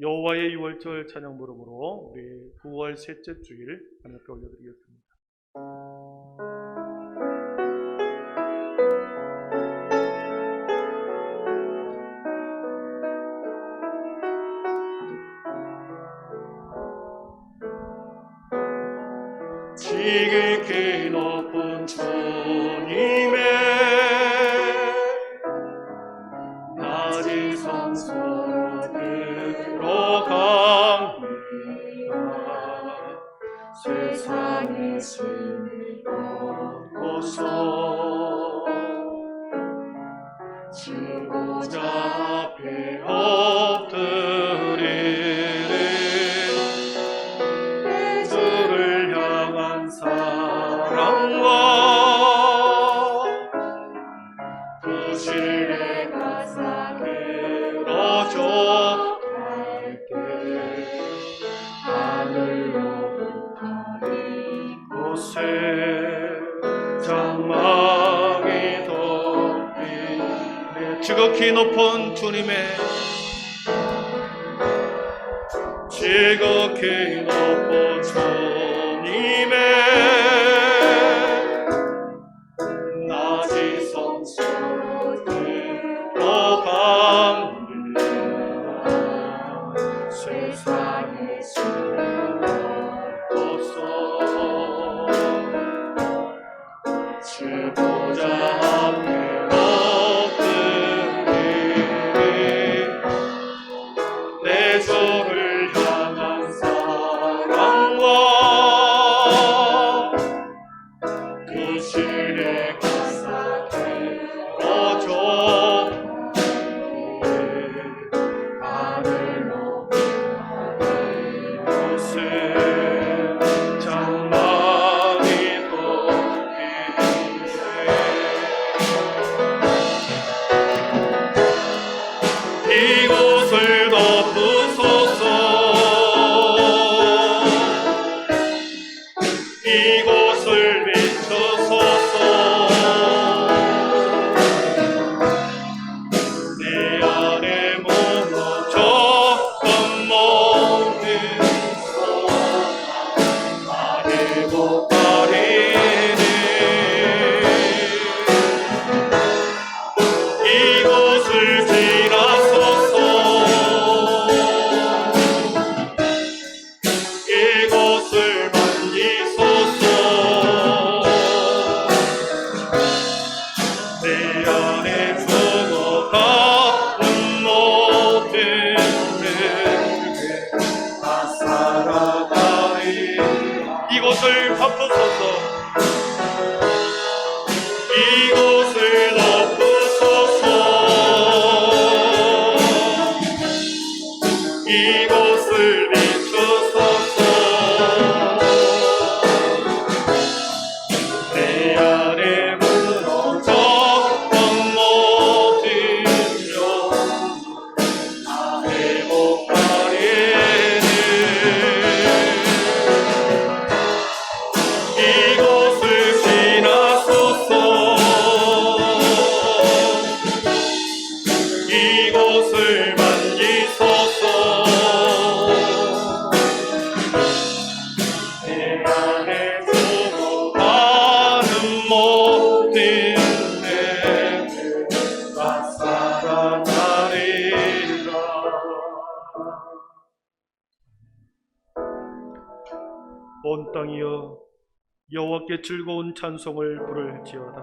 여호와의 유월절 찬양 부름으로 우리 9월 셋째 주일 하나님께 올려드리겠습니다. 지극히 높은 주님의 낮은 성소로 들어갑니다. 세상의 짐을 벗고서 지고자 앞에 엎드리는 주를 향한 사랑과 그 신뢰가 사그러져 갈 때 하늘로부터 이곳에 장막이 덮이네. 지극히 높은 주님의 지극히 높은 주님의 낮은 성소로 들어갑니다. 세상의 짐을 벗고서 지고자 앞에 엎드리니 내 주를 향한 사랑과 그 신의 가사를 꺼져 하늘로 이곳에 장막이 덮이네. 이곳을 덮으소서. 이곳을 비추소서. 내 안에 무너졌던 모든 소망 다 회복하리니 이곳을 지나소서. 이곳을 만지소서. 내 안에 죽어가는 모든 내게 다 살아가리. 이곳을 덮으소서. 이곳을 덮으소서. 이곳을 비추소서. 내 안에 무너졌던 모든 영혼 다 회복하리니 이곳을 지나소서. 이곳을 만지소서. 내 안에 죽어가는 모든 내들 다 살아나리라. 온 땅이여 여호와께 즐거운 찬송을 부를지어다.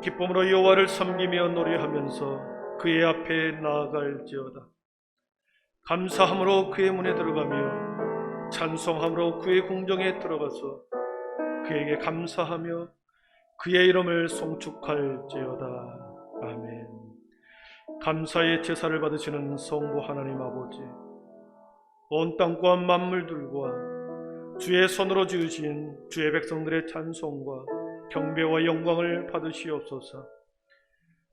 기쁨으로 여호와를 섬기며 노래하면서 그의 앞에 나아갈지어다. 감사함으로 그의 문에 들어가며 찬송함으로 그의 궁정에 들어가서 그에게 감사하며 그의 이름을 송축할지어다. 아멘. 감사의 제사를 받으시는 성부 하나님 아버지, 온 땅과 만물들과 주의 손으로 지으신 주의 백성들의 찬송과 경배와 영광을 받으시옵소서.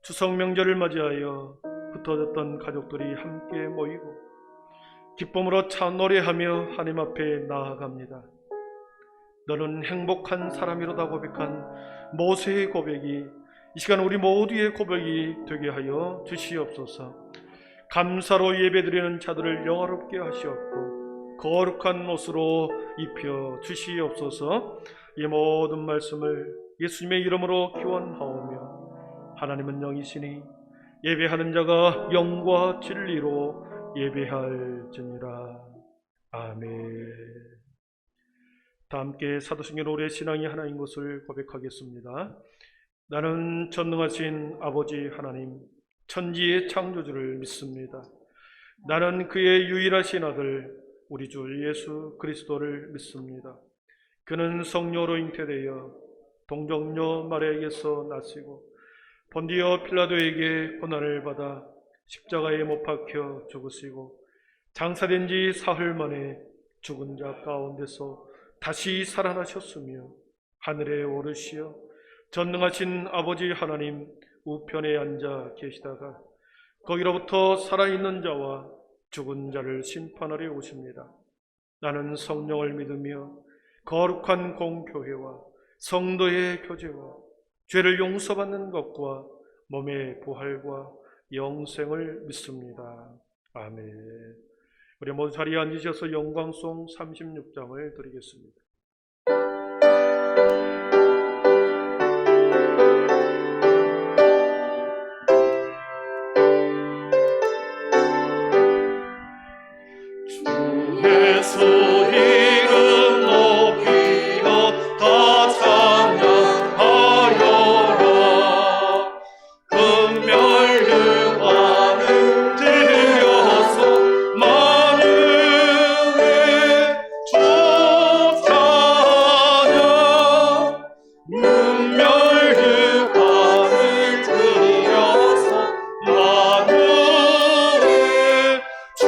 추석 명절을 맞이하여 흩어졌던 가족들이 함께 모이고 기쁨으로 노래하며 하나님 앞에 나아갑니다. 너는 행복한 사람이로다 고백한 모세의 고백이 이 시간 우리 모두의 고백이 되게 하여 주시옵소서. 감사로 예배드리는 자들을 영화롭게 하시옵고 거룩한 옷으로 입혀 주시옵소서. 이 모든 말씀을 예수님의 이름으로 기원하오며, 하나님은 영이시니 예배하는 자가 영과 진리로 예배할지니라. 아멘. 다 함께 사도행전 오래 신앙이 하나인 것을 고백하겠습니다. 나는 전능하신 아버지 하나님, 천지의 창조주를 믿습니다. 나는 그의 유일하신 아들 우리 주 예수 그리스도를 믿습니다. 그는 성령으로 잉태되어 동정녀 마리아에게서 나시고 본디오 필라도에게 고난을 받아 십자가에 못 박혀 죽으시고 장사된 지 사흘 만에 죽은 자 가운데서 다시 살아나셨으며 하늘에 오르시어 전능하신 아버지 하나님 우편에 앉아 계시다가 거기로부터 살아있는 자와 죽은 자를 심판하려 오십니다. 나는 성령을 믿으며 거룩한 공교회와 성도의 교제와 죄를 용서받는 것과 몸의 부활과 영생을 믿습니다. 아멘. 우리 모두 자리에 앉으셔서 영광송 36장을 드리겠습니다. 예수 이름 높이며 다 찬양하여라. 금멸류관을 들여서 만유의 주 찬양. 금멸류관을 들여서 만유의 주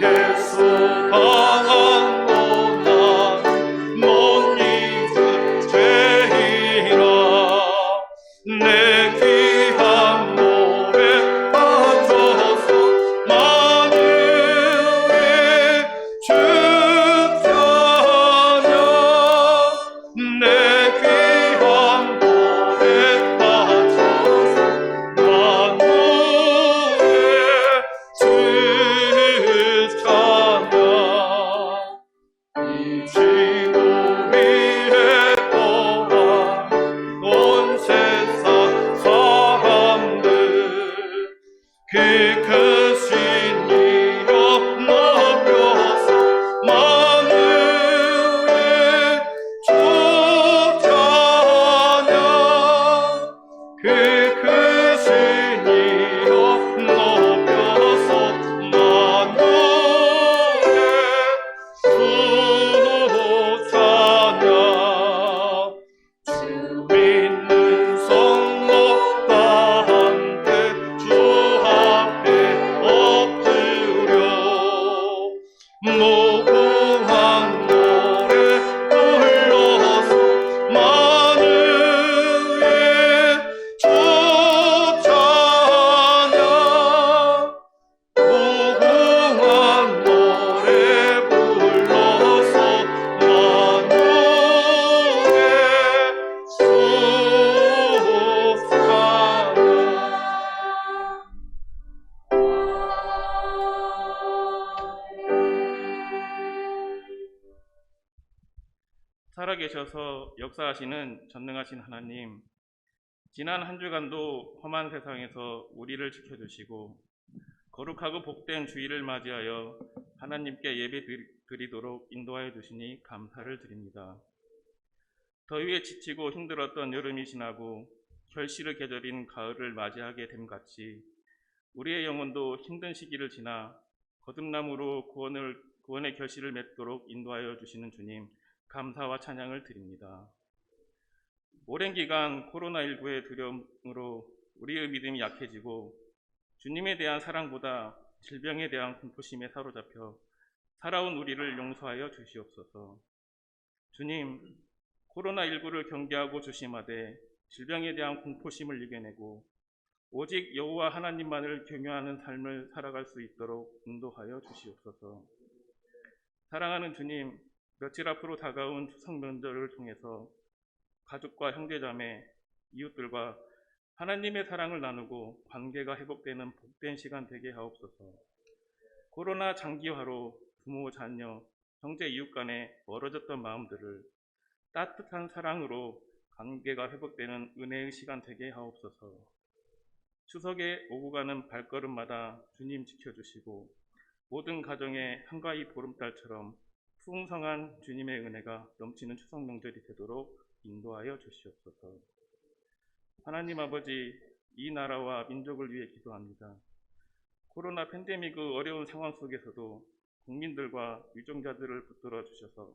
예수 강한 고난 못 잊을 죄이라. 내 귀한 몸에 빠져서 만유의 주 찬양. 내 귀한 몸에 빠져서 만유의 주 이 지구 위에 떠난 온 세상 사람들 그 크신 이름 높여서 만유의 주 찬양. 그 크신 이름 높여서 만유의 주 찬양. 주 믿는 성도 다 함께 주 앞에 엎드려 무궁한 노래 불러서 만유의 주 찬양. 무궁한 노래 불러서 만유의 주 찬양. 살아계셔서 역사하시는 전능하신 하나님, 지난 한 주간도 험한 세상에서 우리를 지켜주시고 거룩하고 복된 주일을 맞이하여 하나님께 예배 드리도록 인도하여 주시니 감사를 드립니다. 더위에 지치고 힘들었던 여름이 지나고 결실의 계절인 가을을 맞이하게 됨 같이 우리의 영혼도 힘든 시기를 지나 거듭남으로 구원의 결실을 맺도록 인도하여 주시는 주님, 감사와 찬양을 드립니다. 오랜 기간 코로나19의 두려움으로 우리의 믿음이 약해지고 주님에 대한 사랑보다 질병에 대한 공포심에 사로잡혀 살아온 우리를 용서하여 주시옵소서. 주님, 코로나19를 경계하고 조심하되 질병에 대한 공포심을 이겨내고 오직 여호와 하나님만을 경외하는 삶을 살아갈 수 있도록 인도하여 주시옵소서. 사랑하는 주님, 며칠 앞으로 다가온 추석 명절을 통해서 가족과 형제자매, 이웃들과 하나님의 사랑을 나누고 관계가 회복되는 복된 시간 되게 하옵소서. 코로나 장기화로 부모, 자녀, 형제, 이웃 간에 멀어졌던 마음들을 따뜻한 사랑으로 관계가 회복되는 은혜의 시간 되게 하옵소서. 추석에 오고 가는 발걸음마다 주님 지켜주시고 모든 가정에 한가위 보름달처럼 풍성한 주님의 은혜가 넘치는 추석 명절이 되도록 인도하여 주시옵소서. 하나님 아버지, 이 나라와 민족을 위해 기도합니다. 코로나 팬데믹의 어려운 상황 속에서도 국민들과 유정자들을 붙들어 주셔서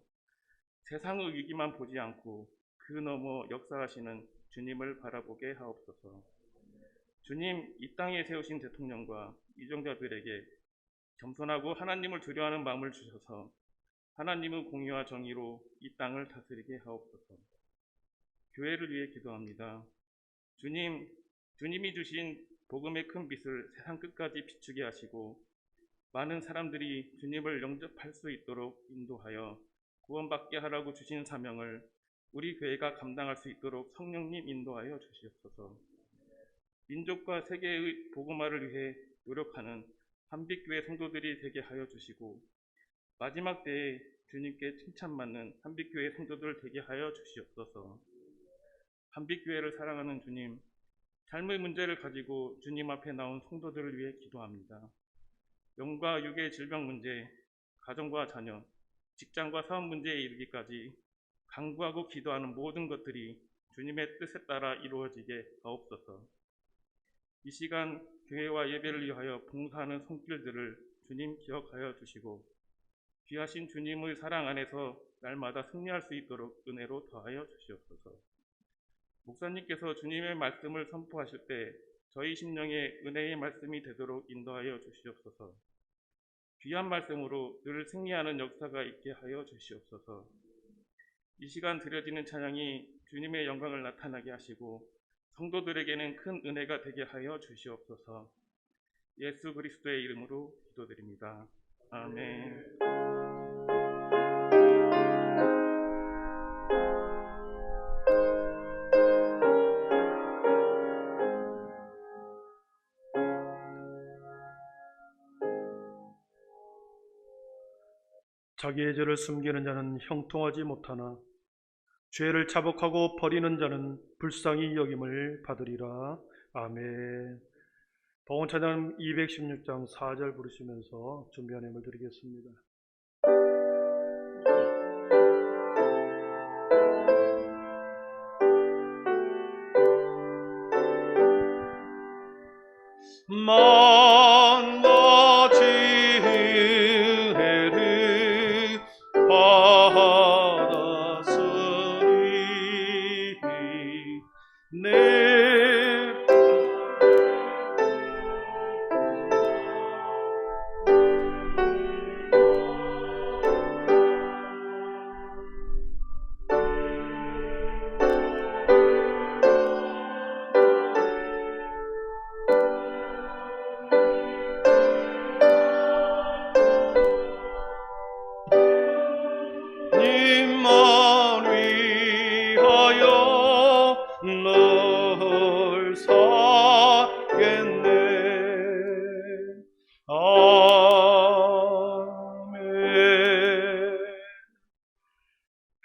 세상의 위기만 보지 않고 그 너머 역사하시는 주님을 바라보게 하옵소서. 주님, 이 땅에 세우신 대통령과 유정자들에게 겸손하고 하나님을 두려워하는 마음을 주셔서 하나님의 공의와 정의로 이 땅을 다스리게 하옵소서. 교회를 위해 기도합니다. 주님, 주님이 주신 복음의 큰 빛을 세상 끝까지 비추게 하시고 많은 사람들이 주님을 영접할 수 있도록 인도하여 구원받게 하라고 주신 사명을 우리 교회가 감당할 수 있도록 성령님 인도하여 주시옵소서. 민족과 세계의 복음화를 위해 노력하는 한빛교회 성도들이 되게 하여 주시고 마지막 때에 주님께 칭찬받는 한빛교회 성도들 되게 하여 주시옵소서. 한빛교회를 사랑하는 주님, 삶의 문제를 가지고 주님 앞에 나온 성도들을 위해 기도합니다. 영과 육의 질병 문제, 가정과 자녀, 직장과 사업 문제에 이르기까지 간구하고 기도하는 모든 것들이 주님의 뜻에 따라 이루어지게 하옵소서. 이 시간 교회와 예배를 위하여 봉사하는 손길들을 주님 기억하여 주시고 귀하신 주님의 사랑 안에서 날마다 승리할 수 있도록 은혜로 더하여 주시옵소서. 목사님께서 주님의 말씀을 선포하실 때 저희 심령에 은혜의 말씀이 되도록 인도하여 주시옵소서. 귀한 말씀으로 늘 승리하는 역사가 있게 하여 주시옵소서. 이 시간 드려지는 찬양이 주님의 영광을 나타나게 하시고 성도들에게는 큰 은혜가 되게 하여 주시옵소서. 예수 그리스도의 이름으로 기도드립니다. 아멘. 자기의 죄를 숨기는 자는 형통하지 못하나 죄를 자복하고 버리는 자는 불쌍히 여김을 받으리라. 아멘. 봉헌찬양 216장 4절 부르시면서 준비한 예물 드리겠습니다. 만나 지혜를 받았으니 내 님만 위하여 널 사겠네. 아멘.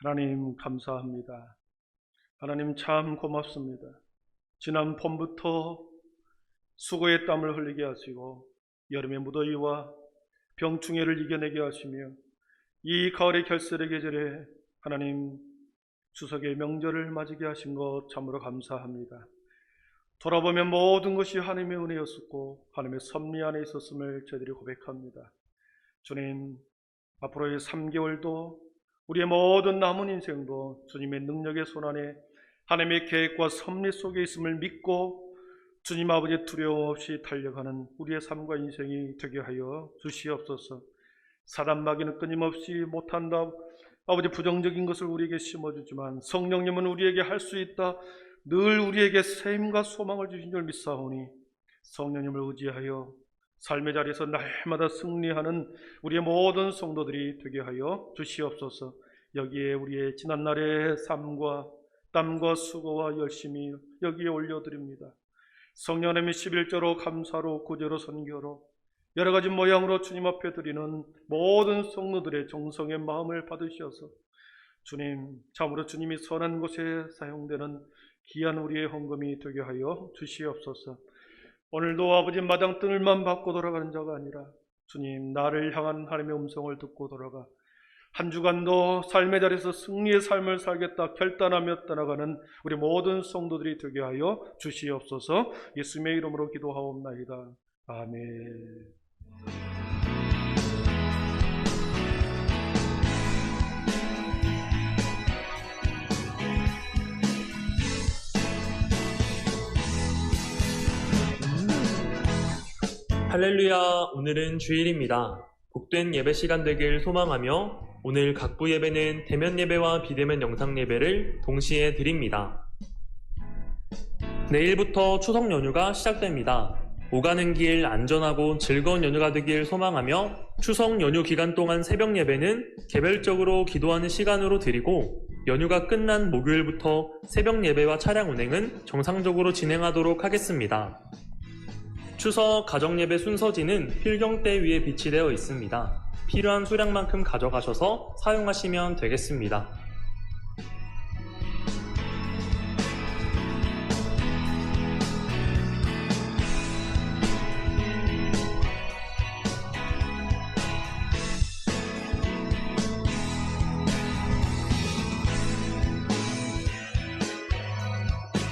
하나님 감사합니다. 하나님 참 고맙습니다. 지난 봄부터 수고의 땀을 흘리게 하시고 여름의 무더위와 병충해를 이겨내게 하시며 이 가을의 결실의 계절에 하나님 추석의 명절을 맞이게 하신 것 참으로 감사합니다. 돌아보면 모든 것이 하나님의 은혜였었고 하나님의 섭리 안에 있었음을 저희들이 고백합니다. 주님, 앞으로의 3개월도 우리의 모든 남은 인생도 주님의 능력의 손안에 하나님의 계획과 섭리 속에 있음을 믿고 주님 아버지의 두려움 없이 달려가는 우리의 삶과 인생이 되게 하여 주시옵소서. 사단 마귀는 끊임없이 못한다, 아버지 부정적인 것을 우리에게 심어주지만 성령님은 우리에게 할 수 있다, 늘 우리에게 셈과 소망을 주신 줄 믿사오니 성령님을 의지하여 삶의 자리에서 날마다 승리하는 우리의 모든 성도들이 되게 하여 주시옵소서. 여기에 우리의 지난날의 삶과 땀과 수고와 열심히 여기에 올려드립니다. 성령 하나님의 11조로 감사로 구제로 선교로 여러 가지 모양으로 주님 앞에 드리는 모든 성도들의 정성의 마음을 받으셔서 주님, 참으로 주님이 선한 곳에 사용되는 귀한 우리의 헌금이 되게 하여 주시옵소서. 오늘도 아버지 마당 뜰만 받고 돌아가는 자가 아니라 주님, 나를 향한 하나님의 음성을 듣고 돌아가 한 주간도 삶의 자리에서 승리의 삶을 살겠다 결단하며 떠나가는 우리 모든 성도들이 되게 하여 주시옵소서. 예수님의 이름으로 기도하옵나이다. 아멘. 할렐루야, 오늘은 주일입니다. 복된 예배 시간 되길 소망하며 오늘 각부 예배는 대면 예배와 비대면 영상 예배를 동시에 드립니다. 내일부터 추석 연휴가 시작됩니다. 오가는 길 안전하고 즐거운 연휴가 되길 소망하며 추석 연휴 기간 동안 새벽 예배는 개별적으로 기도하는 시간으로 드리고 연휴가 끝난 목요일부터 새벽 예배와 차량 운행은 정상적으로 진행하도록 하겠습니다. 추석 가정예배 순서지는 필경대 위에 비치되어 있습니다. 필요한 수량만큼 가져가셔서 사용하시면 되겠습니다.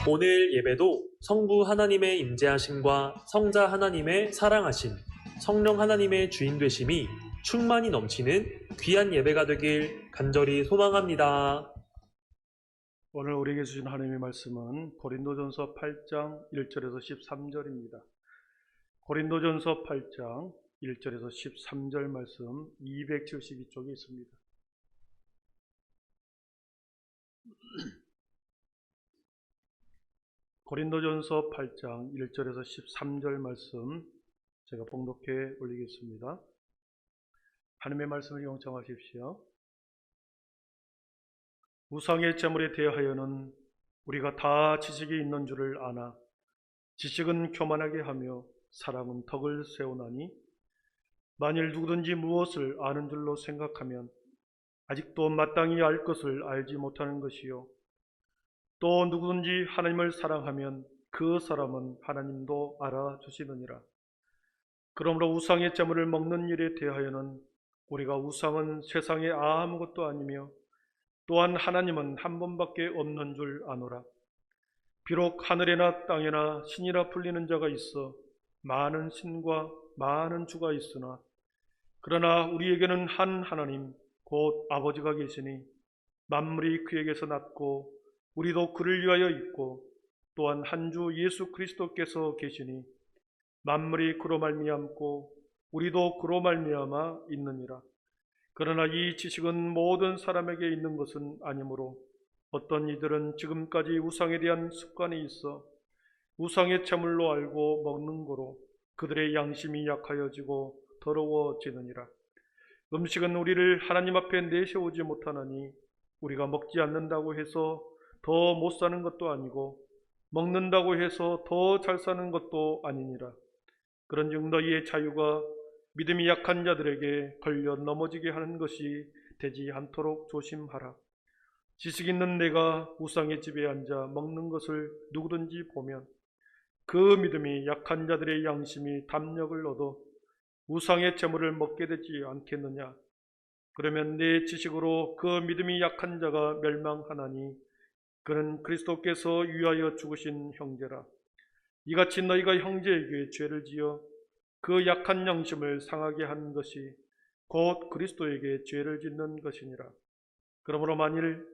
오늘 예배도 성부 하나님의 임재하심과 성자 하나님의 사랑하심, 성령 하나님의 주인 되심이 충만히 넘치는 귀한 예배가 되길 간절히 소망합니다. 오늘 우리에게 주신 하나님의 말씀은 고린도전서 8장 1절에서 13절입니다. 고린도전서 8장 1절에서 13절 말씀 272쪽에 있습니다. 고린도전서 8장 1절에서 13절 말씀 제가 봉독해 올리겠습니다. 하나님의 말씀을 경청하십시오. 우상의 제물에 대하여는 우리가 다 지식이 있는 줄을 아나 지식은 교만하게 하며 사랑은 덕을 세우나니 만일 누구든지 무엇을 아는 줄로 생각하면 아직도 마땅히 알 것을 알지 못하는 것이요 또 누구든지 하나님을 사랑하면 그 사람은 하나님도 알아주시느니라. 그러므로 우상의 제물을 먹는 일에 대하여는 우리가 우상은 세상에 아무것도 아니며 또한 하나님은 한 분밖에 없는 줄 아노라. 비록 하늘에나 땅에나 신이라 불리는 자가 있어 많은 신과 많은 주가 있으나 그러나 우리에게는 한 하나님 곧 아버지가 계시니 만물이 그에게서 났고 우리도 그를 위하여 있고 또한 한 주 예수 그리스도께서 계시니 만물이 그로 말미암고 우리도 그로 말미암아 있느니라. 그러나 이 지식은 모든 사람에게 있는 것은 아니므로 어떤 이들은 지금까지 우상에 대한 습관이 있어 우상의 제물로 알고 먹는 거로 그들의 양심이 약하여지고 더러워지느니라. 음식은 우리를 하나님 앞에 내세우지 못하나니 우리가 먹지 않는다고 해서 더 못 사는 것도 아니고 먹는다고 해서 더 잘 사는 것도 아니니라. 그런즉 너희의 자유가 믿음이 약한 자들에게 걸려 넘어지게 하는 것이 되지 않도록 조심하라. 지식 있는 내가 우상의 집에 앉아 먹는 것을 누구든지 보면 그 믿음이 약한 자들의 양심이 담력을 얻어 우상의 제물을 먹게 되지 않겠느냐. 그러면 내 지식으로 그 믿음이 약한 자가 멸망하나니 그는 그리스도께서 위하여 죽으신 형제라. 이같이 너희가 형제에게 죄를 지어 그 약한 양심을 상하게 한 것이 곧 그리스도에게 죄를 짓는 것이니라. 그러므로 만일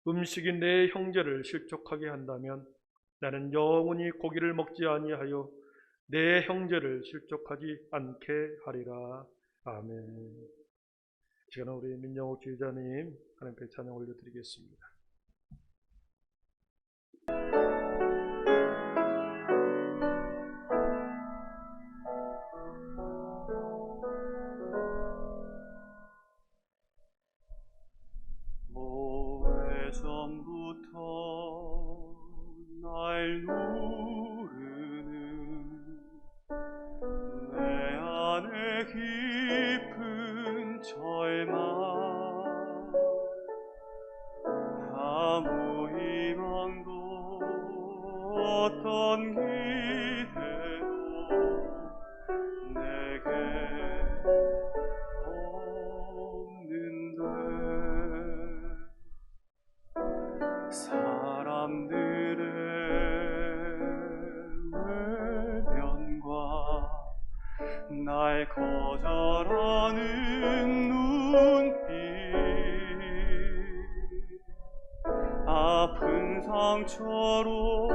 음식이 내 형제를 실족하게 한다면 나는 영원히 고기를 먹지 아니하여 내 형제를 실족하지 않게 하리라. 아멘. 시간은 우리 민영옥 주의자님 하나님께 찬양 올려드리겠습니다. 오래전부터 날 누르는 날 거절하는 눈빛, 아픈 상처로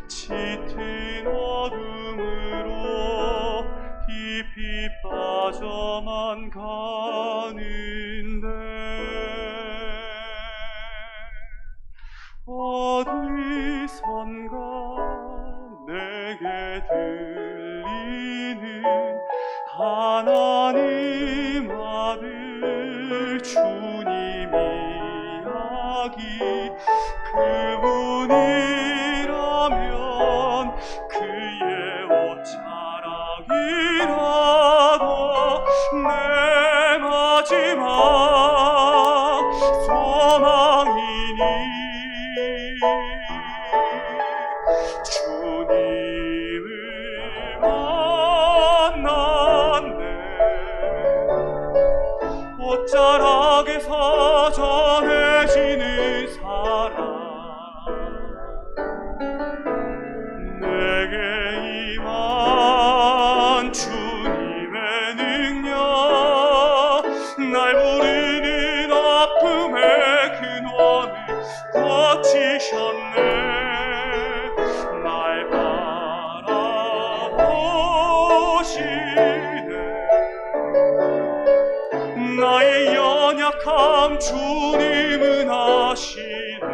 짙은 어둠으로 깊이 빠져만 가는데 어디선가 내게 들리는 하나님 아들 주님 이야기, 그분이라면 그의 옷자락이라도 내 마지막 소망이니 주님을 만났네. 옷자락에서 전해지는 사랑, 내게 임한 주님의 능력, 날 부르는 아픔의 근원을 고치셨네. 날 바라보시네. 나의 연약함 주님은 아시네.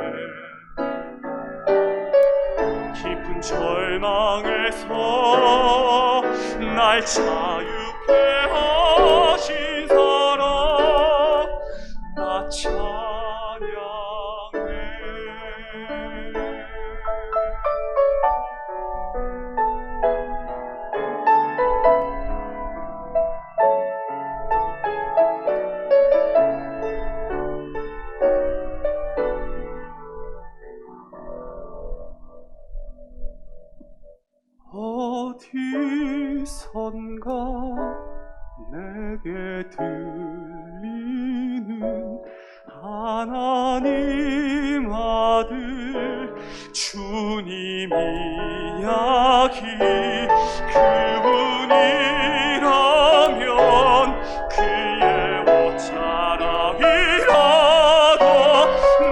깊은 절망에서 날 자유케 하신 사랑, 나 찬양해. 어디선가 내게 들리는 하나님 아들 주님 이야기, 그분이라면 그의 옷자락이라도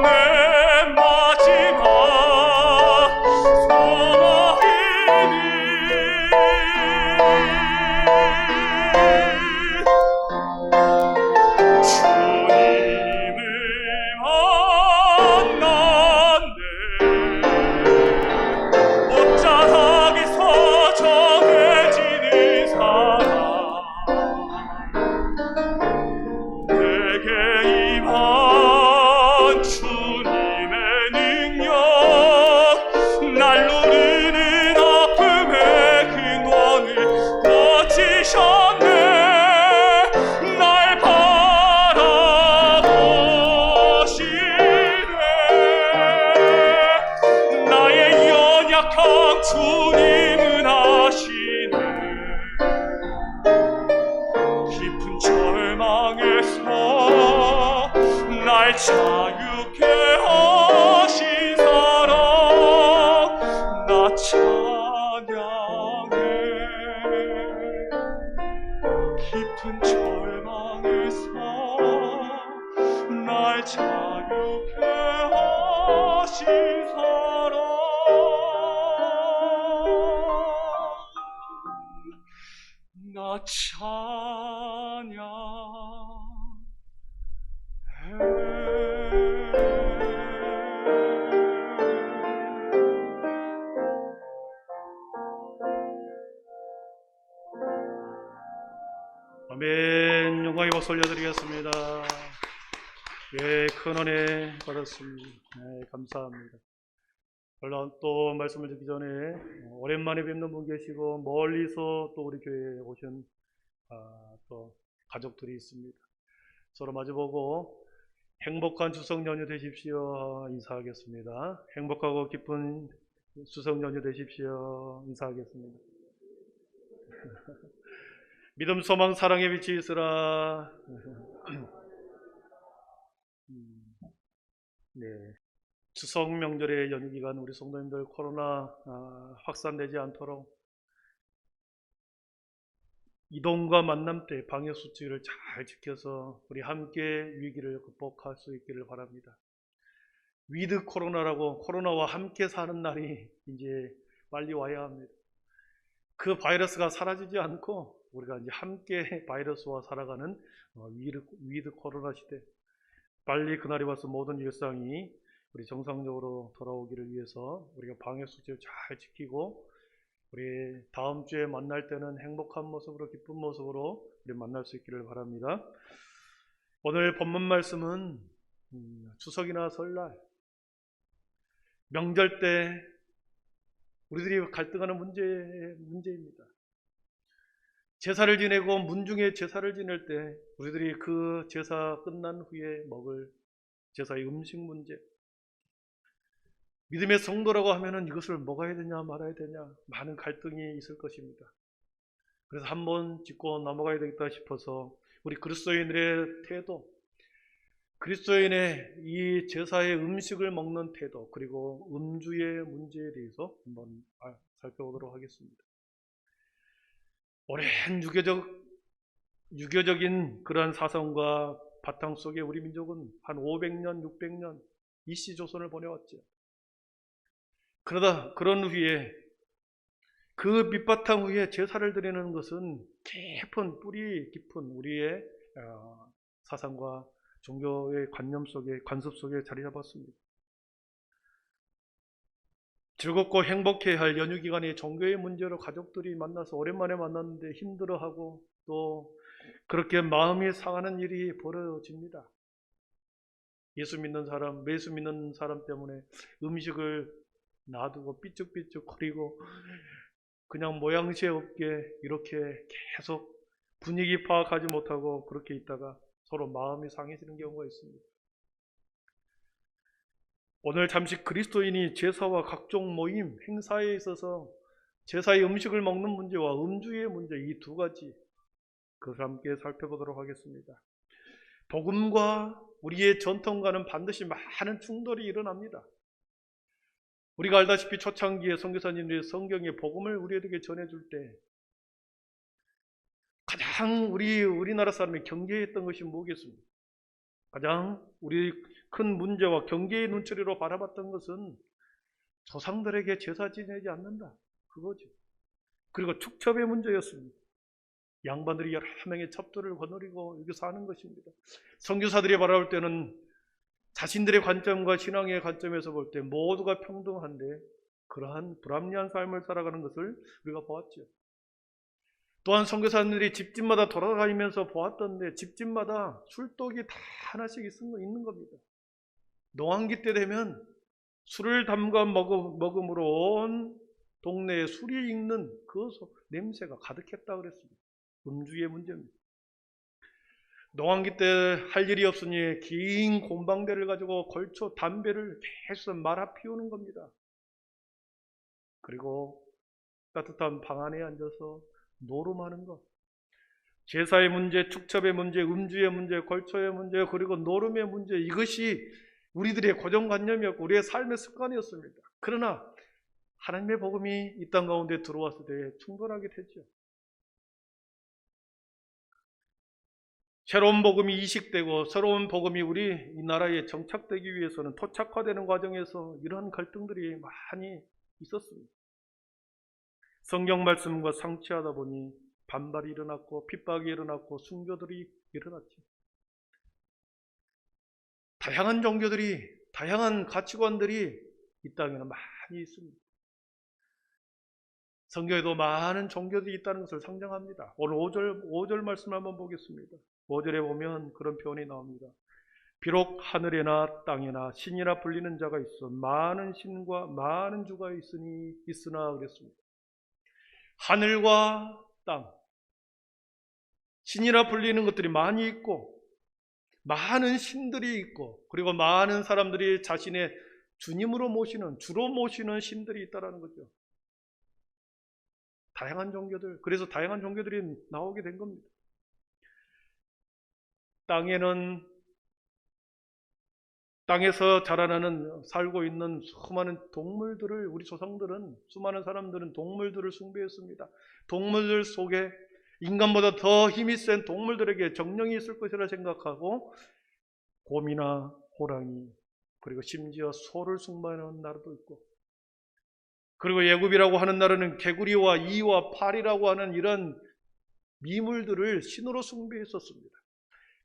내 마지막 주님을 만났네. 옷자락에서 정해지는 사랑, 내게 임한 주님의 능력, 날 누르는 아픔의 근원을 고치셨네. 날 바라보시네. 나의 연약함 주님은 아시네. 깊은 절망에서 날 자유케 하신 사랑, 나 찬양해. 깊은 절망에서 날 자유케 하신 사랑, 나 찬양해. 아멘. 영광의 박수 올려드리겠습니다. 예, 큰 은혜 받았습니다. 네, 감사합니다. 물론 또 말씀을 듣기 전에 오랜만에 뵙는 분 계시고 멀리서 또 우리 교회에 오신 또 가족들이 있습니다. 서로 마주보고 행복한 추석 연휴 되십시오 인사하겠습니다. 행복하고 기쁜 추석 연휴 되십시오 인사하겠습니다. 믿음, 소망, 사랑의 빛이 있으라. 네, 추석 명절의 연휴 기간 우리 성도님들 코로나 확산되지 않도록 이동과 만남 때 방역 수칙을 잘 지켜서 우리 함께 위기를 극복할 수 있기를 바랍니다. 위드 코로나라고 코로나와 함께 사는 날이 이제 빨리 와야 합니다. 그 바이러스가 사라지지 않고 우리가 이제 함께 바이러스와 살아가는 위드 코로나 시대, 빨리 그날이 와서 모든 일상이 우리 정상적으로 돌아오기를 위해서 우리가 방역 수칙을 잘 지키고 우리 다음 주에 만날 때는 행복한 모습으로, 기쁜 모습으로 우리 만날 수 있기를 바랍니다. 오늘 본문 말씀은 추석이나 설날, 명절 때 우리들이 갈등하는 문제입니다. 제사를 지내고 문중에 제사를 지낼 때 우리들이 그 제사 끝난 후에 먹을 제사의 음식 문제, 믿음의 성도라고 하면은 이것을 먹어야 되냐 말아야 되냐 많은 갈등이 있을 것입니다. 그래서 한번 짚고 넘어가야 되겠다 싶어서 우리 그리스도인들의 태도, 그리스도인의 이 제사의 음식을 먹는 태도, 그리고 음주의 문제에 대해서 한번 살펴보도록 하겠습니다. 오랜 유교적인 그러한 사상과 바탕 속에 우리 민족은 한 500년, 600년 이씨 조선을 보내왔죠. 그런 후에 그 밑바탕 위에 제사를 드리는 것은 깊은 뿌리 깊은 우리의 사상과 종교의 관념 속에, 관습 속에 자리 잡았습니다. 즐겁고 행복해야 할 연휴 기간에 종교의 문제로 가족들이 만나서 오랜만에 만났는데 힘들어하고 또 그렇게 마음이 상하는 일이 벌어집니다. 예수 믿는 사람 때문에 음식을 놔두고 삐죽삐죽거리고 그냥 모양새 없게 이렇게 계속 분위기 파악하지 못하고 그렇게 있다가 서로 마음이 상해지는 경우가 있습니다. 오늘 잠시 그리스도인이 제사와 각종 모임, 행사에 있어서 제사의 음식을 먹는 문제와 음주의 문제, 이 두 가지 그것을 함께 살펴보도록 하겠습니다. 복음과 우리의 전통과는 반드시 많은 충돌이 일어납니다. 우리가 알다시피 초창기에 선교사님들이 성경의 복음을 우리에게 전해줄 때 가장 우리나라 사람이 경계했던 것이 뭐겠습니까? 가장 우리 큰 문제와 경계의 눈초리로 바라봤던 것은 조상들에게 제사 지내지 않는다, 그거죠. 그리고 축첩의 문제였습니다. 양반들이 여러 명의 첩들을 거느리고 이렇게 사는 것입니다. 선교사들이 바라볼 때는 자신들의 관점과 신앙의 관점에서 볼 때 모두가 평등한데 그러한 불합리한 삶을 살아가는 것을 우리가 보았죠. 또한 선교사님들이 집집마다 돌아다니면서 보았던데 집집마다 술독이 다 하나씩 있는 겁니다. 농한기 때 되면 술을 담가 먹음으로 온 동네에 술이 익는 그 냄새가 가득했다 그랬습니다. 음주의 문제입니다. 농한기 때 할 일이 없으니 긴 곰방대를 가지고 걸쳐 담배를 계속 말아 피우는 겁니다. 그리고 따뜻한 방 안에 앉아서 노름하는 것. 제사의 문제, 축첩의 문제, 음주의 문제, 걸초의 문제, 그리고 노름의 문제, 이것이 우리들의 고정관념이었고 우리의 삶의 습관이었습니다. 그러나 하나님의 복음이 이 땅 가운데 들어왔을 때 충돌하게 되죠. 새로운 복음이 이식되고 새로운 복음이 우리 이 나라에 정착되기 위해서는 토착화되는 과정에서 이러한 갈등들이 많이 있었습니다. 성경 말씀과 상치하다 보니 반발이 일어났고 핍박이 일어났고 순교들이 일어났죠. 다양한 종교들이, 다양한 가치관들이 이 땅에는 많이 있습니다. 성경에도 많은 종교들이 있다는 것을 상정합니다. 오늘 5절 말씀을 한번 보겠습니다. 5절에 보면 그런 표현이 나옵니다. 비록 하늘에나 땅에나 신이라 불리는 자가 있어 많은 신과 많은 주가 있으나 그랬습니다. 하늘과 땅, 신이라 불리는 것들이 많이 있고 많은 신들이 있고 그리고 많은 사람들이 자신의 주님으로 모시는, 주로 모시는 신들이 있다는 거죠. 다양한 종교들, 그래서 다양한 종교들이 나오게 된 겁니다. 땅에서 자라나는, 살고 있는 수많은 동물들을, 우리 조상들은, 수많은 사람들은 동물들을 숭배했습니다. 동물들 속에 인간보다 더 힘이 센 동물들에게 정령이 있을 것이라 생각하고 곰이나 호랑이 그리고 심지어 소를 숭배하는 나라도 있고, 그리고 예굽이라고 하는 나라는 개구리와 이와 파리라고 하는 이런 미물들을 신으로 숭배했었습니다.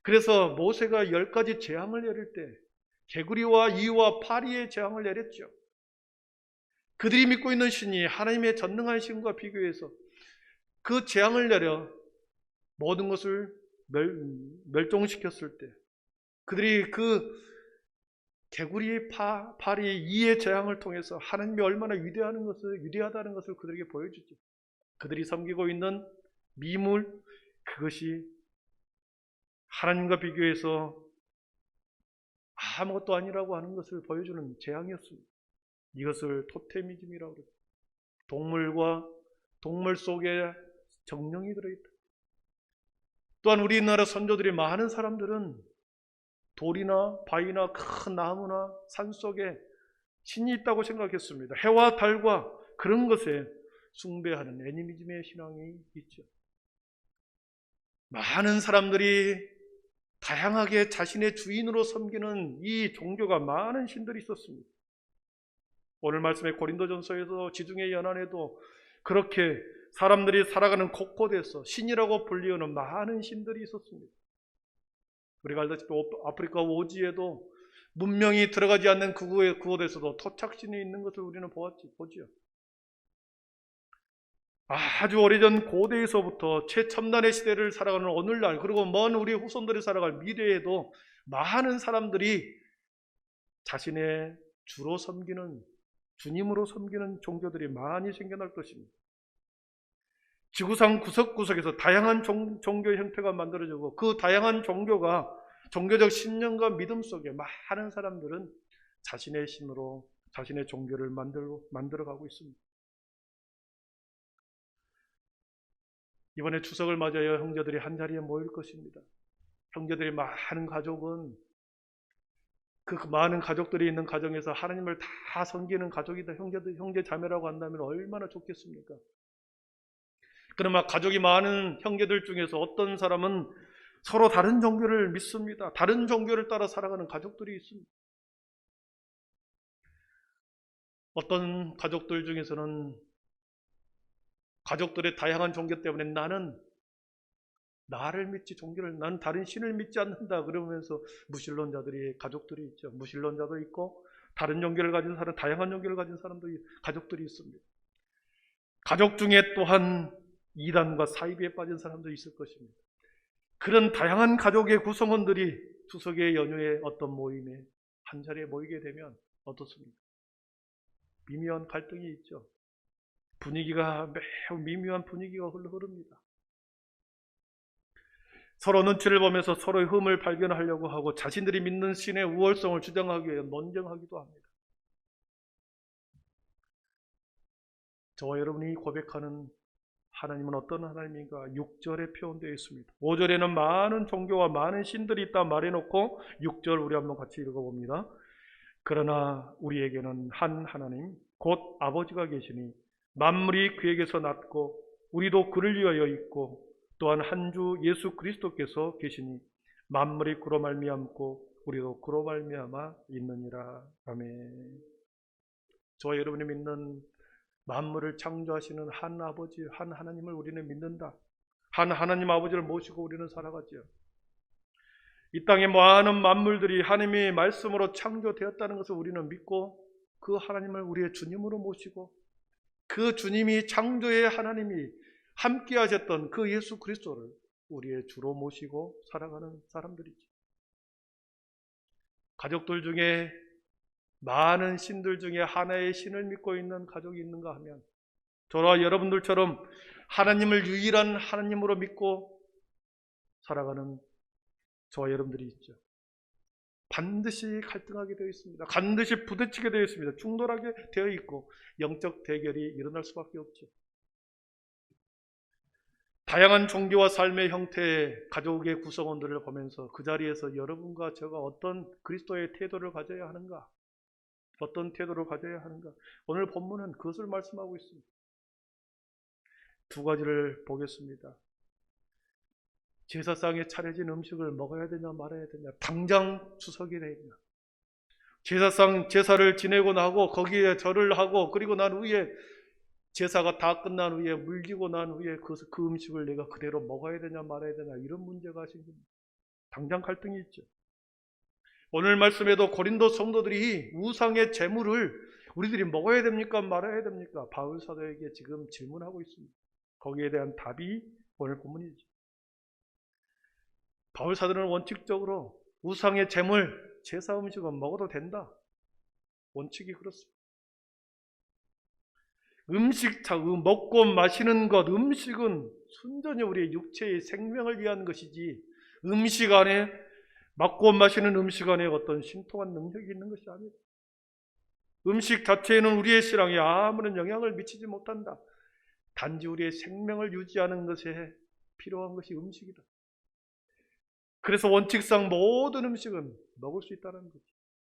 그래서 모세가 10가지 재앙을 내릴 때 개구리와 이와 파리의 재앙을 내렸죠. 그들이 믿고 있는 신이 하나님의 전능한 신과 비교해서 그 재앙을 내려 모든 것을 멸종시켰을 때 그들이 그 개구리, 파리, 이의 재앙을 통해서 하나님이 얼마나 위대하다는 것을 그들에게 보여주죠. 그들이 섬기고 있는 미물, 그것이 하나님과 비교해서 아무것도 아니라고 하는 것을 보여주는 재앙이었습니다. 이것을 토테미즘이라고 그러죠. 동물과 동물 속에 정령이 들어있다. 또한 우리나라 선조들이 많은 사람들은 돌이나 바위나 큰 나무나 산 속에 신이 있다고 생각했습니다. 해와 달과 그런 것에 숭배하는 애니미즘의 신앙이 있죠. 많은 사람들이 다양하게 자신의 주인으로 섬기는 이 종교가 많은 신들이 있었습니다. 오늘 말씀의 고린도전서에서 지중해 연안에도 그렇게 사람들이 살아가는 곳곳에서 신이라고 불리우는 많은 신들이 있었습니다. 우리가 알다시피 아프리카 오지에도 문명이 들어가지 않는 그곳에서도 토착신이 있는 것을 우리는 보지요. 아주 오래전 고대에서부터 최첨단의 시대를 살아가는 오늘날, 그리고 먼 우리 후손들이 살아갈 미래에도 많은 사람들이 자신의 주로 섬기는, 주님으로 섬기는 종교들이 많이 생겨날 것입니다. 지구상 구석구석에서 다양한 종교 형태가 만들어지고 그 다양한 종교적 신념과 믿음 속에 많은 사람들은 자신의 신으로 자신의 종교를 만들어가고 있습니다. 이번에 추석을 맞아요. 형제들이 한자리에 모일 것입니다. 형제들이 많은 가족은 그 많은 가족들이 있는 가정에서 하나님을 다 섬기는 가족이다. 형제 자매라고 한다면 얼마나 좋겠습니까? 그러나 가족이 많은 형제들 중에서 어떤 사람은 서로 다른 종교를 믿습니다. 다른 종교를 따라 살아가는 가족들이 있습니다. 어떤 가족들 중에서는 가족들의 다양한 종교 때문에 나를 믿지 나는 다른 신을 믿지 않는다 그러면서 무신론자들이 가족들이 있죠. 무신론자도 있고 다른 종교를 가진 사람, 다양한 종교를 가진 가족들이 있습니다. 가족 중에 또한 이단과 사이비에 빠진 사람도 있을 것입니다. 그런 다양한 가족의 구성원들이 추석의 연휴에 어떤 모임에 한 자리에 모이게 되면 어떻습니까? 미묘한 갈등이 있죠. 분위기가 매우 미묘한 분위기가 흐릅니다. 서로 눈치를 보면서 서로의 흠을 발견하려고 하고 자신들이 믿는 신의 우월성을 주장하기 위해 논쟁하기도 합니다. 저와 여러분이 고백하는 하나님은 어떤 하나님인가 6절에 표현되어 있습니다. 5절에는 많은 종교와 많은 신들이 있다 말해놓고 6절 우리 한번 같이 읽어봅니다. 그러나 우리에게는 한 하나님 곧 아버지가 계시니 만물이 그에게서 났고 우리도 그를 위하여 있고 또한 한 주 예수 그리스도께서 계시니 만물이 그로 말미암고 우리도 그로 말미암아 있느니라. 아멘. 저와 여러분이 믿는 만물을 창조하시는 한 아버지, 한 하나님을 우리는 믿는다. 한 하나님 아버지를 모시고 우리는 살아가죠. 이 땅의 많은 만물들이 하나님의 말씀으로 창조되었다는 것을 우리는 믿고 그 하나님을 우리의 주님으로 모시고 그 주님이 창조의 하나님이 함께 하셨던 그 예수 그리스도를 우리의 주로 모시고 살아가는 사람들이죠. 가족들 중에 많은 신들 중에 하나의 신을 믿고 있는 가족이 있는가 하면 저와 여러분들처럼 하나님을 유일한 하나님으로 믿고 살아가는 저와 여러분들이 있죠. 반드시 갈등하게 되어 있습니다. 반드시 부딪히게 되어 있습니다. 충돌하게 되어 있고 영적 대결이 일어날 수밖에 없죠. 다양한 종교와 삶의 형태의 가족의 구성원들을 보면서 그 자리에서 여러분과 제가 어떤 그리스도의 태도를 가져야 하는가, 어떤 태도를 가져야 하는가, 오늘 본문은 그것을 말씀하고 있습니다. 두 가지를 보겠습니다. 제사상에 차려진 음식을 먹어야 되냐 말아야 되냐, 당장 추석이 되냐, 제사상 제사를 지내고 나고 거기에 절을 하고 그리고 난 후에 제사가 다 끝난 후에 물지고 난 후에 그 음식을 내가 그대로 먹어야 되냐 말아야 되냐, 이런 문제가 생깁니다. 당장 갈등이 있죠. 오늘 말씀에도 고린도 성도들이 우상의 제물을 우리들이 먹어야 됩니까 말아야 됩니까? 바울 사도에게 지금 질문하고 있습니다. 거기에 대한 답이 오늘 본문이죠. 바울 사도는 원칙적으로 우상의 제물, 제사 음식은 먹어도 된다. 원칙이 그렇습니다. 먹고 마시는 것, 음식은 순전히 우리의 육체의 생명을 위한 것이지, 음식 안에, 먹고 마시는 음식 안에 어떤 신통한 능력이 있는 것이 아니다. 음식 자체에는 우리의 신앙에 아무런 영향을 미치지 못한다. 단지 우리의 생명을 유지하는 것에 필요한 것이 음식이다. 그래서 원칙상 모든 음식은 먹을 수 있다는 거죠.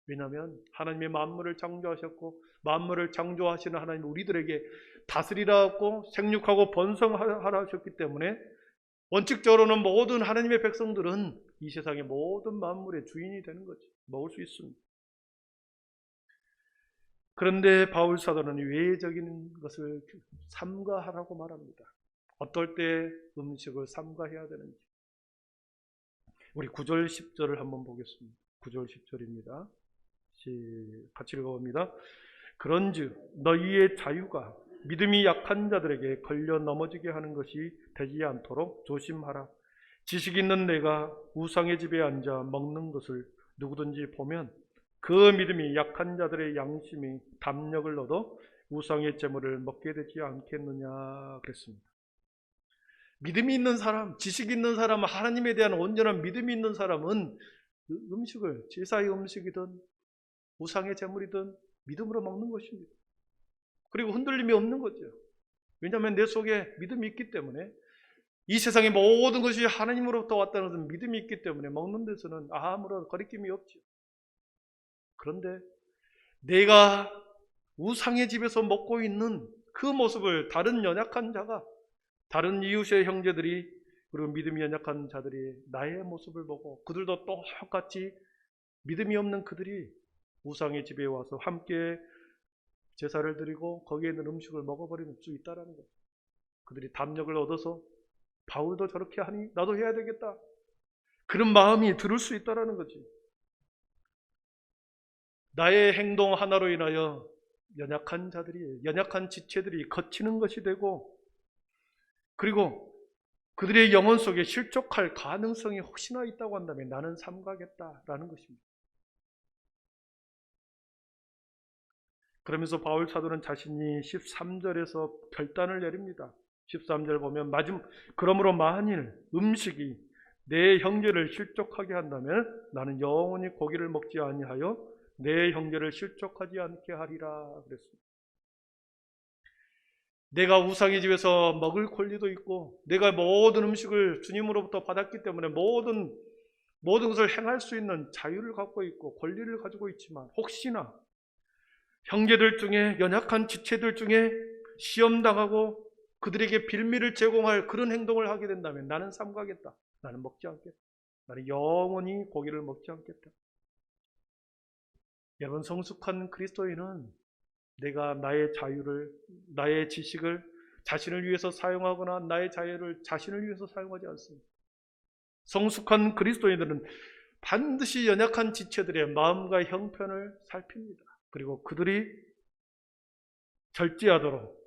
왜냐하면 하나님이 만물을 창조하셨고 만물을 창조하시는 하나님이 우리들에게 다스리라 하고 생육하고 번성하라 하셨기 때문에 원칙적으로는 모든 하나님의 백성들은 이 세상의 모든 만물의 주인이 되는 거죠. 먹을 수 있습니다. 그런데 바울 사도는 외적인 것을 삼가하라고 말합니다. 어떨 때 음식을 삼가해야 되는지. 우리 9절 10절을 한번 보겠습니다. 9절 10절입니다. 같이 읽어봅니다. 그런즉 너희의 자유가 믿음이 약한 자들에게 걸려 넘어지게 하는 것이 되지 않도록 조심하라. 지식 있는 내가 우상의 집에 앉아 먹는 것을 누구든지 보면 그 믿음이 약한 자들의 양심이 담력을 얻어 우상의 제물을 먹게 되지 않겠느냐 그랬습니다. 믿음이 있는 사람, 지식 있는 사람, 하나님에 대한 온전한 믿음이 있는 사람은 음식을, 제사의 음식이든 우상의 제물이든 믿음으로 먹는 것입니다. 그리고 흔들림이 없는 거죠. 왜냐하면 내 속에 믿음이 있기 때문에, 이 세상의 모든 것이 하나님으로부터 왔다는 것은 믿음이 있기 때문에 먹는 데서는 아무런 거리낌이 없죠. 그런데 내가 우상의 집에서 먹고 있는 그 모습을 다른 연약한 자가, 다른 이웃의 형제들이, 그리고 믿음이 연약한 자들이 나의 모습을 보고 그들도 똑같이 믿음이 없는 그들이 우상의 집에 와서 함께 제사를 드리고 거기에 있는 음식을 먹어버릴 수 있다는 거죠. 그들이 담력을 얻어서 바울도 저렇게 하니 나도 해야 되겠다, 그런 마음이 들을 수 있다는 거지. 나의 행동 하나로 인하여 연약한 자들이, 연약한 지체들이 거치는 것이 되고, 그리고 그들의 영혼 속에 실족할 가능성이 혹시나 있다고 한다면 나는 삼가겠다라는 것입니다. 그러면서 바울 사도는 자신이 13절에서 결단을 내립니다. 13절 보면 그러므로 만일 음식이 내 형제를 실족하게 한다면 나는 영원히 고기를 먹지 아니하여 내 형제를 실족하지 않게 하리라 그랬습니다. 내가 우상의 집에서 먹을 권리도 있고, 내가 모든 음식을 주님으로부터 받았기 때문에 모든 것을 행할 수 있는 자유를 갖고 있고 권리를 가지고 있지만, 혹시나 형제들 중에, 연약한 지체들 중에 시험당하고 그들에게 빌미를 제공할 그런 행동을 하게 된다면 나는 삼가겠다, 나는 먹지 않겠다, 나는 영원히 고기를 먹지 않겠다. 여러분, 성숙한 그리스도인은 내가 나의 자유를, 나의 지식을 자신을 위해서 사용하거나 나의 자유를 자신을 위해서 사용하지 않습니다. 성숙한 그리스도인들은 반드시 연약한 지체들의 마음과 형편을 살핍니다. 그리고 그들이 절제하도록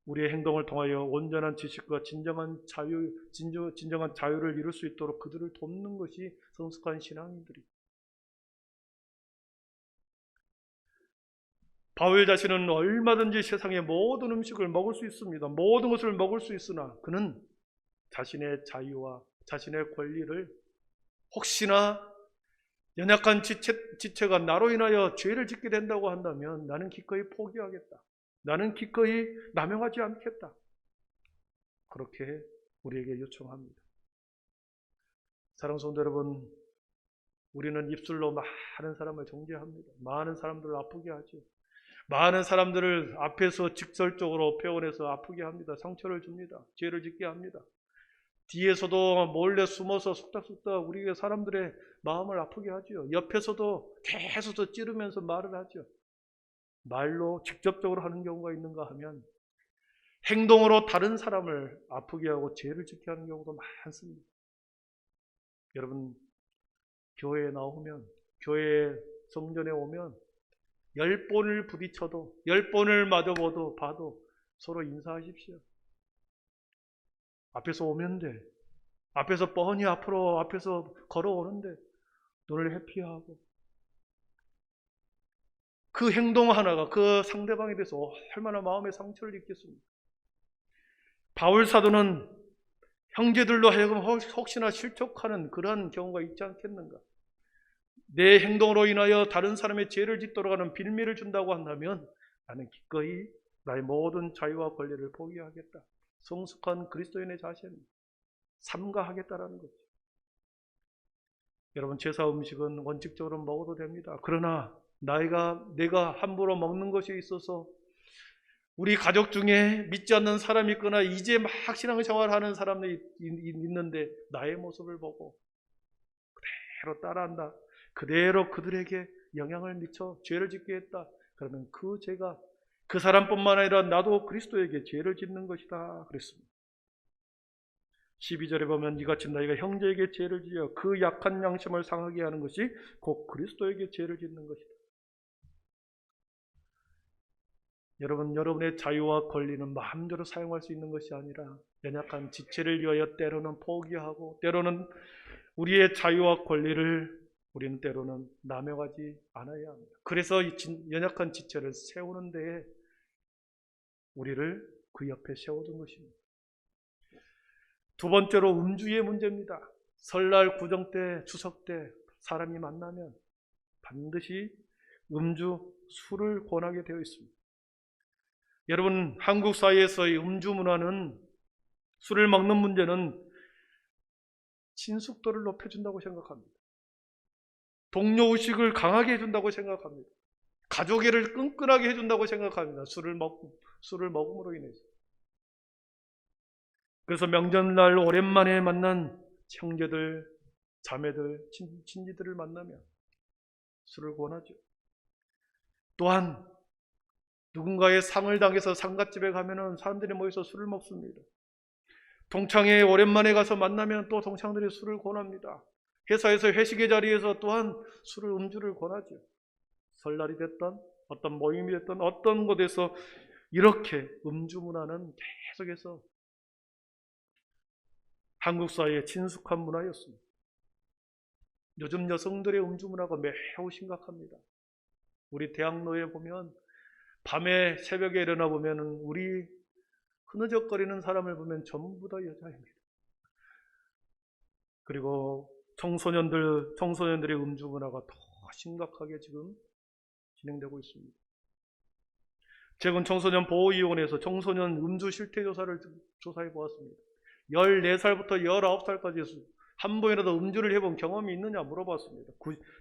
우리의 행동을 통하여 온전한 지식과 진정한 자유를 이룰 수 있도록 그들을 돕는 것이 성숙한 신앙인들입니다. 바울 자신은 얼마든지 세상의 모든 음식을 먹을 수 있습니다. 모든 것을 먹을 수 있으나 그는 자신의 자유와 자신의 권리를, 혹시나 연약한 지체가 나로 인하여 죄를 짓게 된다고 한다면 나는 기꺼이 포기하겠다, 나는 기꺼이 남용하지 않겠다, 그렇게 우리에게 요청합니다. 사랑하는 성도 여러분, 우리는 입술로 많은 사람을 정죄합니다. 많은 사람들을 아프게 하죠. 많은 사람들을 앞에서 직설적으로 표현해서 아프게 합니다. 상처를 줍니다. 죄를 짓게 합니다. 뒤에서도 몰래 숨어서 쑥닥쑥닥 우리가 사람들의 마음을 아프게 하죠. 옆에서도 계속 찌르면서 말을 하죠. 말로 직접적으로 하는 경우가 있는가 하면 행동으로 다른 사람을 아프게 하고 죄를 짓게 하는 경우도 많습니다. 여러분, 교회에 나오면, 교회 성전에 오면 10번을 부딪혀도 10번을 봐도 서로 인사하십시오. 앞에서 오면 돼. 앞에서 뻔히 앞에서 걸어오는데 눈을 회피하고 그 행동 하나가 그 상대방에 대해서 얼마나 마음의 상처를 입겠습니까? 바울 사도는 형제들로 하여금 혹시나 실족하는 그러한 경우가 있지 않겠는가? 내 행동으로 인하여 다른 사람의 죄를 짓도록 하는 빌미를 준다고 한다면 나는 기꺼이 나의 모든 자유와 권리를 포기하겠다. 성숙한 그리스도인의 자세는 삼가하겠다라는 거죠. 여러분, 제사 음식은 원칙적으로 먹어도 됩니다. 그러나 내가 함부로 먹는 것에 있어서 우리 가족 중에 믿지 않는 사람이 있거나 이제 막 신앙생활하는 사람이 있는데 나의 모습을 보고 그대로 따라한다. 그대로 그들에게 영향을 미쳐 죄를 짓게 했다. 그러면 그 죄가 그 사람뿐만 아니라 나도 그리스도에게 죄를 짓는 것이다 그랬습니다. 12절에 보면 이같이 너희가 형제에게 죄를 지어 그 약한 양심을 상하게 하는 것이 곧 그리스도에게 죄를 짓는 것이다. 여러분의 자유와 권리는 마음대로 사용할 수 있는 것이 아니라 연약한 지체를 위하여 때로는 포기하고 때로는 우리의 자유와 권리를 우리는 때로는 남용하지 않아야 합니다. 그래서 이 연약한 지체를 세우는 데에 우리를 그 옆에 세워둔 것입니다. 두 번째로 음주의 문제입니다. 설날, 구정 때, 추석 때 사람이 만나면 반드시 술을 권하게 되어 있습니다. 여러분, 한국 사회에서의 음주 문화는, 술을 먹는 문제는 친숙도를 높여준다고 생각합니다. 동료의식을 강하게 해준다고 생각합니다. 가족애를 끈끈하게 해준다고 생각합니다. 술을 먹음으로 인해서. 그래서 명절날 오랜만에 만난 형제들, 자매들, 친지들을 만나면 술을 권하죠. 또한 누군가의 상을 당해서 상갓집에 가면은 사람들이 모여서 술을 먹습니다. 동창회 오랜만에 가서 만나면 또 동창들이 술을 권합니다. 회사에서 회식의 자리에서 또한 음주를 권하죠. 설날이 됐던 어떤 모임이 됐던 어떤 곳에서 이렇게 음주 문화는 계속해서 한국 사회의 친숙한 문화였습니다. 요즘 여성들의 음주 문화가 매우 심각합니다. 우리 대학로에 보면 밤에 새벽에 일어나 보면 우리 흐느적거리는 사람을 보면 전부 다 여자입니다. 그리고 청소년들의 음주 문화가 더 심각하게 지금 진행되고 있습니다. 최근 청소년 보호위원회에서 청소년 음주 실태 조사를 조사해 보았습니다. 14살부터 19살까지 한 번이라도 음주를 해본 경험이 있느냐 물어봤습니다.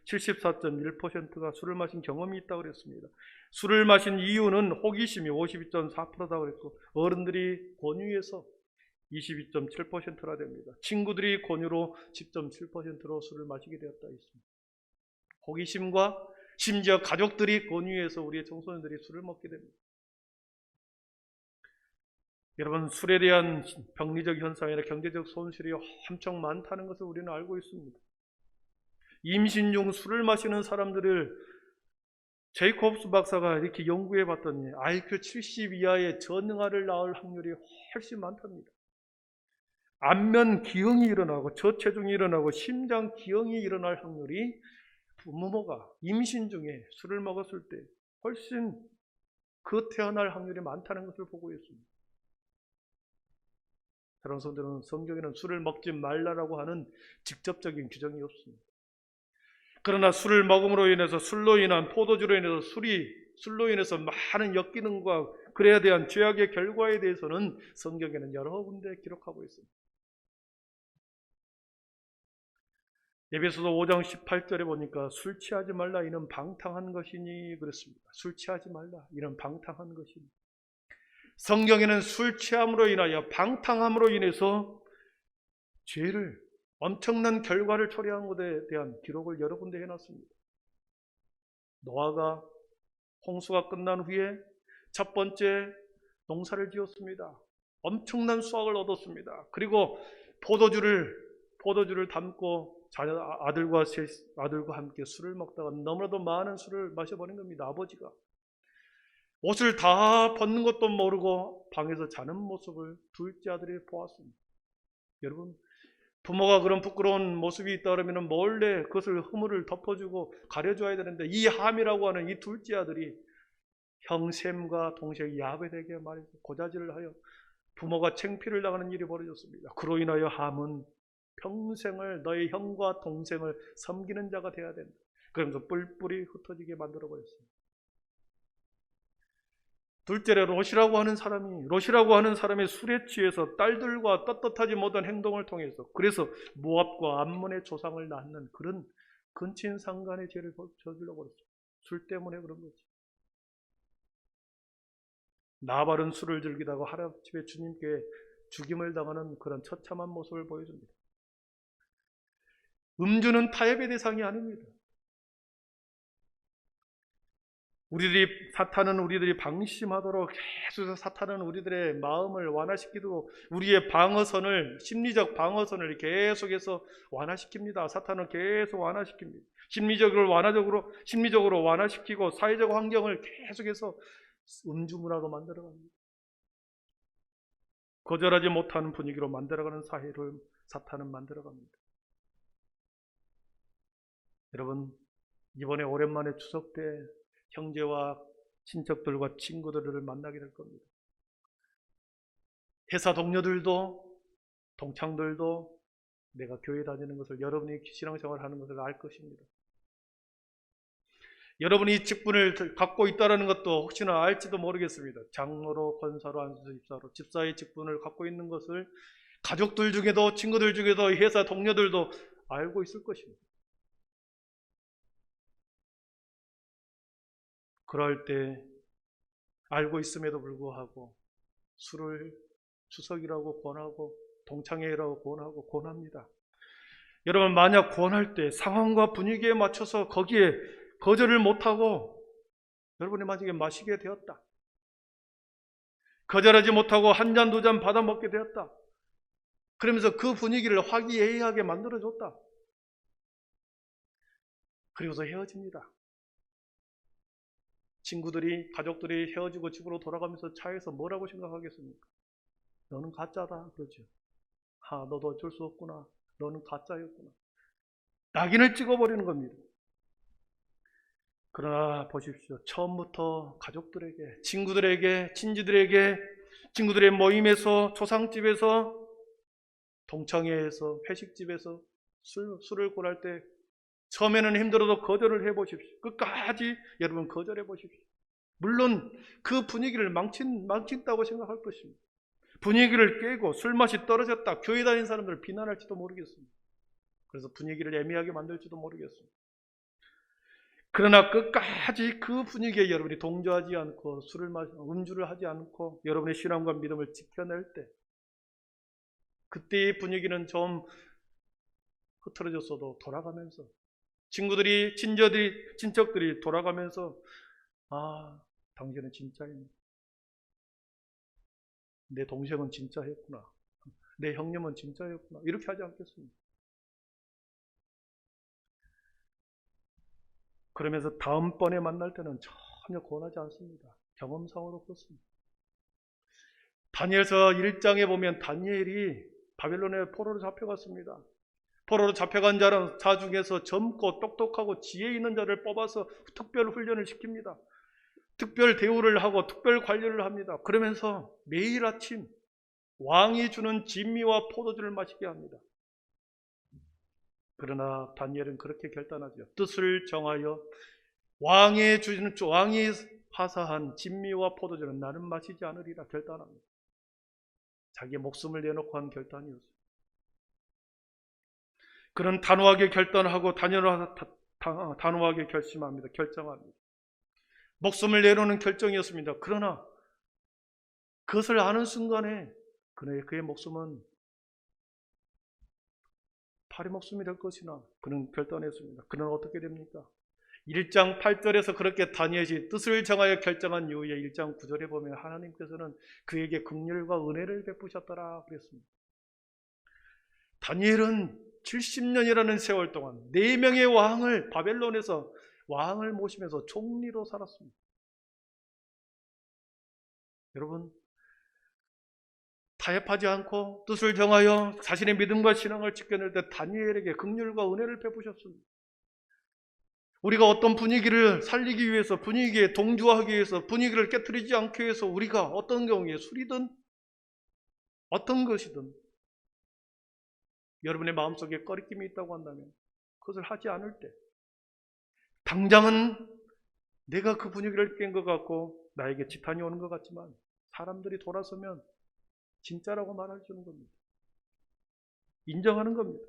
74.1%가 술을 마신 경험이 있다고 그랬습니다. 술을 마신 이유는 호기심이 52.4%다 그랬고 어른들이 권유해서 22.7%나 됩니다. 친구들이 권유로 10.7%로 술을 마시게 되었다 했습니다. 호기심과 심지어 가족들이 권유해서 우리의 청소년들이 술을 먹게 됩니다. 여러분, 술에 대한 병리적 현상이나 경제적 손실이 엄청 많다는 것을 우리는 알고 있습니다. 임신 중 술을 마시는 사람들을 제이콥스 박사가 이렇게 연구해 봤더니 IQ 70 이하의 전응아를 낳을 확률이 훨씬 많답니다. 안면 기형이 일어나고 저체중이 일어나고 심장 기형이 일어날 확률이 부모가 임신 중에 술을 먹었을 때 훨씬 태어날 확률이 많다는 것을 보고 있습니다. 다른 성들은 성경에는 술을 먹지 말라라고 하는 직접적인 규정이 없습니다. 그러나 술을 먹음으로 인해서 술로 인한 포도주로 인해서 술로 인해서 많은 역기능과 그래야 대한 죄악의 결과에 대해서는 성경에는 여러 군데 기록하고 있습니다. 에베소서 5장 18절에 보니까 술 취하지 말라 이는 방탕한 것이니 그랬습니다. 술 취하지 말라 이는 방탕한 것이니. 성경에는 술 취함으로 인하여 방탕함으로 인해서 죄를 엄청난 결과를 초래한 것에 대한 기록을 여러 군데 해놨습니다. 노아가 홍수가 끝난 후에 첫 번째 농사를 지었습니다. 엄청난 수확을 얻었습니다. 그리고 포도주를 담고 아들과 함께 술을 먹다가 너무나도 많은 술을 마셔버린 겁니다. 아버지가 옷을 다 벗는 것도 모르고 방에서 자는 모습을 둘째 아들이 보았습니다. 여러분, 부모가 그런 부끄러운 모습이 있다 그러면 몰래 그것을 허물을 덮어주고 가려줘야 되는데, 이 함이라고 하는 이 둘째 아들이 형 셈과 동생 야벳에게 말해서 고자질을 하여 부모가 창피를 당하는 일이 벌어졌습니다. 그로 인하여 함은 평생을 너의 형과 동생을 섬기는 자가 되어야 된다. 그러면서 뿔뿔이 흩어지게 만들어버렸습니다. 둘째로 롯이라고 하는 사람이 술에 취해서 딸들과 떳떳하지 못한 행동을 통해서, 그래서 모압과 암몬의 조상을 낳는 그런 근친상간의 죄를 저질러 버렸습니다. 술 때문에 그런 거지. 나발은 술을 즐기다가 하나님의 주님께 죽임을 당하는 그런 처참한 모습을 보여줍니다. 음주는 타협의 대상이 아닙니다. 사탄은 우리들이 방심하도록 계속해서 사탄은 우리들의 마음을 완화시키고 우리의 심리적 방어선을 계속해서 완화시킵니다. 사탄은 계속 완화시킵니다. 심리적으로 완화시키고 사회적 환경을 계속해서 음주 문화로 만들어갑니다. 거절하지 못하는 분위기로 만들어가는 사회를 사탄은 만들어갑니다. 여러분, 이번에 오랜만에 추석 때 형제와 친척들과 친구들을 만나게 될 겁니다. 회사 동료들도 동창들도 내가 교회 다니는 것을, 여러분이 신앙생활 하는 것을 알 것입니다. 여러분이 직분을 갖고 있다는 것도 혹시나 알지도 모르겠습니다. 장로로, 권사로, 안수사, 집사로, 집사의 직분을 갖고 있는 것을 가족들 중에도, 친구들 중에도, 회사 동료들도 알고 있을 것입니다. 그럴 때 알고 있음에도 불구하고 술을 추석이라고 권하고 동창회라고 권합니다. 여러분, 만약 권할 때 상황과 분위기에 맞춰서 거기에 거절을 못하고 여러분이 만약에 마시게 되었다, 거절하지 못하고 한 잔, 두 잔 받아 먹게 되었다, 그러면서 그 분위기를 화기애애하게 만들어줬다, 그리고서 헤어집니다. 친구들이, 가족들이 헤어지고 집으로 돌아가면서 차에서 뭐라고 생각하겠습니까? 너는 가짜다 그러죠. 너도 어쩔 수 없구나. 너는 가짜였구나. 낙인을 찍어버리는 겁니다. 그러나 보십시오. 처음부터 가족들에게, 친구들에게, 친구들의 모임에서, 초상집에서, 동창회에서, 회식집에서 술을 권할 때 처음에는 힘들어도 거절을 해보십시오. 끝까지 여러분 거절해 보십시오. 물론 그 분위기를 망친다고 생각할 것입니다. 분위기를 깨고 술맛이 떨어졌다, 교회 다니는 사람들을 비난할지도 모르겠습니다. 그래서 분위기를 애매하게 만들지도 모르겠습니다. 그러나 끝까지 그 분위기에 여러분이 동조하지 않고 음주를 하지 않고 여러분의 신앙과 믿음을 지켜낼 때, 그때의 분위기는 좀 흐트러졌어도 돌아가면서 친척들이 돌아가면서 당신은 진짜입니다. 내 동생은 진짜였구나. 내 형님은 진짜였구나. 이렇게 하지 않겠습니까? 그러면서 다음번에 만날 때는 전혀 권하지 않습니다. 경험상으로 그렇습니다. 다니엘서 1장에 보면 다니엘이 바벨론에 포로로 잡혀갔습니다. 포로로 잡혀간 자 중에서 젊고 똑똑하고 지혜 있는 자를 뽑아서 특별 훈련을 시킵니다. 특별 대우를 하고 특별 관리를 합니다. 그러면서 매일 아침 왕이 주는 진미와 포도주를 마시게 합니다. 그러나 다니엘은 그렇게 결단하죠. 뜻을 정하여 왕이 화사한 진미와 포도주는 나는 마시지 않으리라 결단합니다. 자기 목숨을 내놓고 한 결단이었어요. 그는 단호하게 결단하고 단호하게 결심합니다. 결정합니다. 목숨을 내놓는 결정이었습니다. 그러나 그것을 아는 순간에 그의 목숨은 파리 목숨이 될 것이나 그는 결단했습니다. 그는 어떻게 됩니까? 1장 8절에서 그렇게 다니엘이 뜻을 정하여 결정한 이후에 1장 9절에 보면 하나님께서는 그에게 긍휼과 은혜를 베푸셨더라 그랬습니다. 다니엘은 70년이라는 세월 동안 4명의 왕을 바벨론에서 왕을 모시면서 총리로 살았습니다. 여러분, 타협하지 않고 뜻을 정하여 자신의 믿음과 신앙을 지켜낼 때 다니엘에게 긍휼과 은혜를 베푸셨습니다. 우리가 어떤 분위기를 살리기 위해서, 분위기에 동조하기 위해서, 분위기를 깨트리지 않기 위해서 우리가 어떤 경우에 술이든 어떤 것이든 여러분의 마음속에 꺼리낌이 있다고 한다면 그것을 하지 않을 때 당장은 내가 그 분위기를 깬 것 같고 나에게 지탄이 오는 것 같지만 사람들이 돌아서면 진짜라고 말할 수 있는 겁니다. 인정하는 겁니다.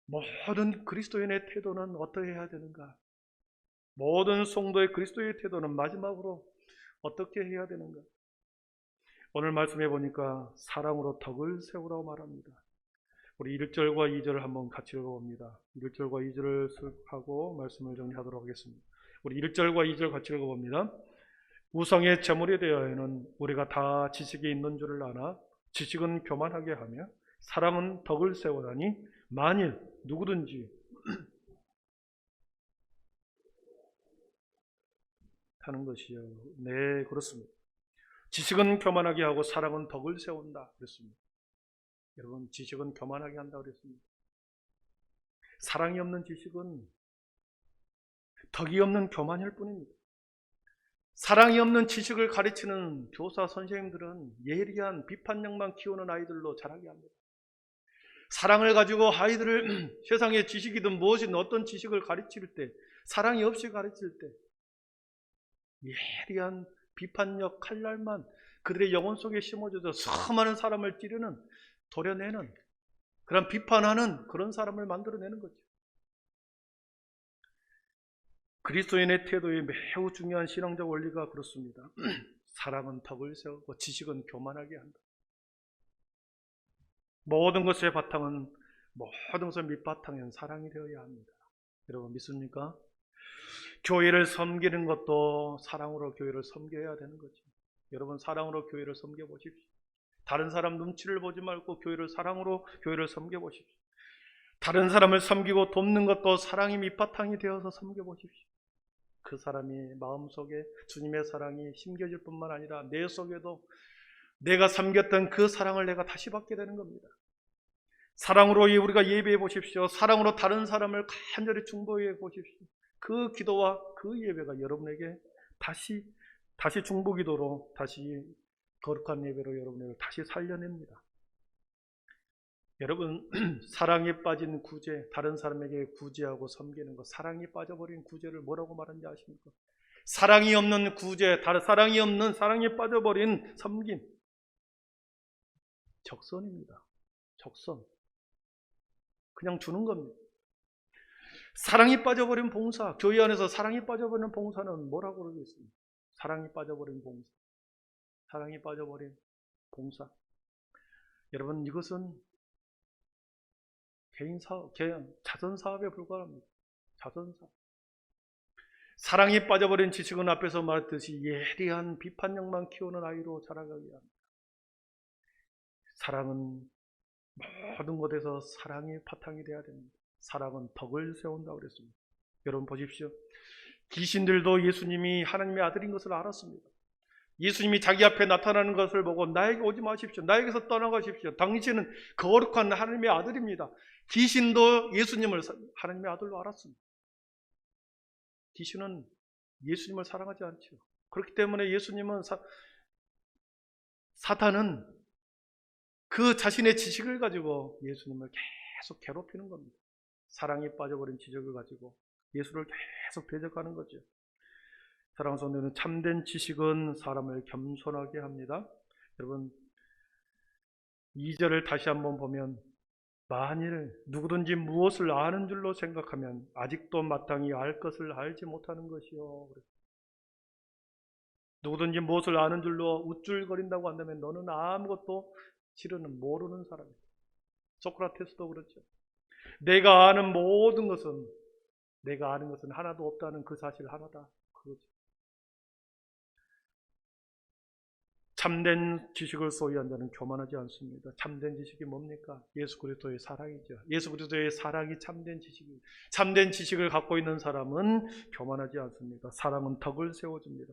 모든 그리스도인의 태도는 어떠해야 되는가? 모든 성도의 그리스도의 태도는 마지막으로 어떻게 해야 되는가? 오늘 말씀해 보니까 사랑으로 덕을 세우라고 말합니다. 우리 1절과 2절을 한번 같이 읽어봅니다. 1절과 2절을 하고 말씀을 정리하도록 하겠습니다. 우리 1절과 2절 같이 읽어봅니다. 우상의 제물에 대하여는 우리가 다 지식이 있는 줄을 아나 지식은 교만하게 하며 사랑은 덕을 세우다니 만일 누구든지 하는 것이요. 네, 그렇습니다. 지식은 교만하게 하고 사랑은 덕을 세운다 그랬습니다. 여러분, 지식은 교만하게 한다 그랬습니다. 사랑이 없는 지식은 덕이 없는 교만일 뿐입니다. 사랑이 없는 지식을 가르치는 교사 선생님들은 예리한 비판력만 키우는 아이들로 자라게 합니다. 사랑을 가지고 아이들을 세상의 지식이든 무엇이든 어떤 지식을 가르칠 때, 사랑이 없이 가르칠 때 예리한 비판력 칼날만 그들의 영혼 속에 심어져서 수많은 사람을 찌르는, 도려내는, 그런 비판하는 그런 사람을 만들어내는 거죠. 그리스도인의 태도에 매우 중요한 신앙적 원리가 그렇습니다. 사랑은 덕을 세우고 지식은 교만하게 한다. 모든 것의 바탕은, 모든 것의 밑바탕은 사랑이 되어야 합니다. 여러분 믿습니까? 교회를 섬기는 것도 사랑으로 교회를 섬겨야 되는 거죠. 여러분 사랑으로 교회를 섬겨보십시오. 다른 사람 눈치를 보지 말고 교회를 사랑으로 교회를 섬겨보십시오. 다른 사람을 섬기고 돕는 것도 사랑이 밑바탕이 되어서 섬겨보십시오. 그 사람이 마음속에 주님의 사랑이 심겨질 뿐만 아니라 내 속에도 내가 섬겼던 그 사랑을 내가 다시 받게 되는 겁니다. 사랑으로 우리가 예배해 보십시오. 사랑으로 다른 사람을 간절히 중보해 보십시오. 그 기도와 그 예배가 여러분에게 다시 중보기도로, 다시 거룩한 예배로 여러분을 다시 살려냅니다. 여러분, 사랑에 빠진 구제, 다른 사람에게 구제하고 섬기는 것, 사랑이 빠져버린 구제를 뭐라고 말하는지 아십니까? 사랑이 없는 구제, 사랑에 빠져버린 섬김, 적선입니다. 적선. 그냥 주는 겁니다. 사랑이 빠져버린 봉사, 교회 안에서 사랑이 빠져버린 봉사는 뭐라고 그러겠습니까? 사랑이 빠져버린 봉사, 사랑이 빠져버린 봉사. 여러분, 이것은 개인 사업, 자선 사업에 불과합니다. 자선 사업. 사랑이 빠져버린 지식은 앞에서 말했듯이 예리한 비판력만 키우는 아이로 자라가게 합니다. 사랑은 모든 것에서 사랑이 바탕이 되어야 됩니다. 사랑은 덕을 세운다고 그랬습니다. 여러분 보십시오. 귀신들도 예수님이 하나님의 아들인 것을 알았습니다. 예수님이 자기 앞에 나타나는 것을 보고 나에게 오지 마십시오. 나에게서 떠나가십시오. 당신은 거룩한 하나님의 아들입니다. 귀신도 예수님을 하나님의 아들로 알았습니다. 귀신은 예수님을 사랑하지 않죠. 그렇기 때문에 예수님은 사탄은 그 자신의 지식을 가지고 예수님을 계속 괴롭히는 겁니다. 사랑에 빠져버린 지식을 가지고 예수를 계속 대적하는 거죠. 사랑하는 성도는 참된 지식은 사람을 겸손하게 합니다. 여러분 2절을 다시 한번 보면 만일 누구든지 무엇을 아는 줄로 생각하면 아직도 마땅히 알 것을 알지 못하는 것이요. 누구든지 무엇을 아는 줄로 우쭐거린다고 한다면 너는 아무것도 실은 모르는 사람이다. 소크라테스도 그렇죠. 내가 아는 것은 하나도 없다는 그 사실 하나다. 그거죠. 참된 지식을 소유한 자는 교만하지 않습니다. 참된 지식이 뭡니까? 예수 그리스도의 사랑이죠. 예수 그리스도의 사랑이 참된 지식입니다. 참된 지식을 갖고 있는 사람은 교만하지 않습니다. 사랑은 덕을 세워줍니다.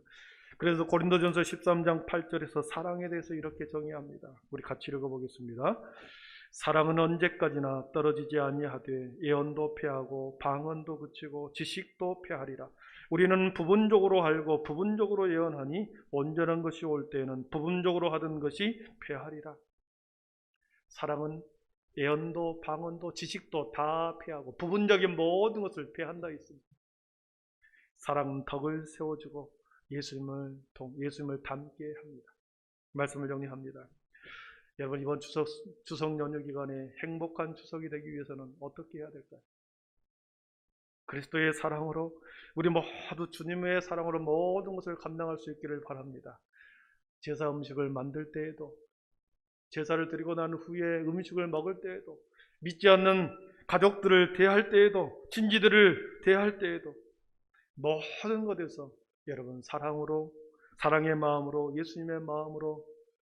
그래서 고린도전서 13장 8절에서 사랑에 대해서 이렇게 정의합니다. 우리 같이 읽어보겠습니다. 사랑은 언제까지나 떨어지지 아니하되 예언도 패하고 방언도 그치고 지식도 패하리라. 우리는 부분적으로 알고 부분적으로 예언하니 온전한 것이 올 때에는 부분적으로 하던 것이 패하리라. 사랑은 예언도 방언도 지식도 다 패하고 부분적인 모든 것을 패한다 했습니다. 사랑은 덕을 세워주고 예수님을 닮게 합니다. 말씀을 정리합니다. 여러분, 이번 추석 연휴 기간에 행복한 추석이 되기 위해서는 어떻게 해야 될까요? 그리스도의 사랑으로, 우리 모두 주님의 사랑으로 모든 것을 감당할 수 있기를 바랍니다. 제사 음식을 만들 때에도, 제사를 드리고 난 후에 음식을 먹을 때에도, 믿지 않는 가족들을 대할 때에도, 친지들을 대할 때에도, 모든 것에서 여러분 사랑으로, 사랑의 마음으로, 예수님의 마음으로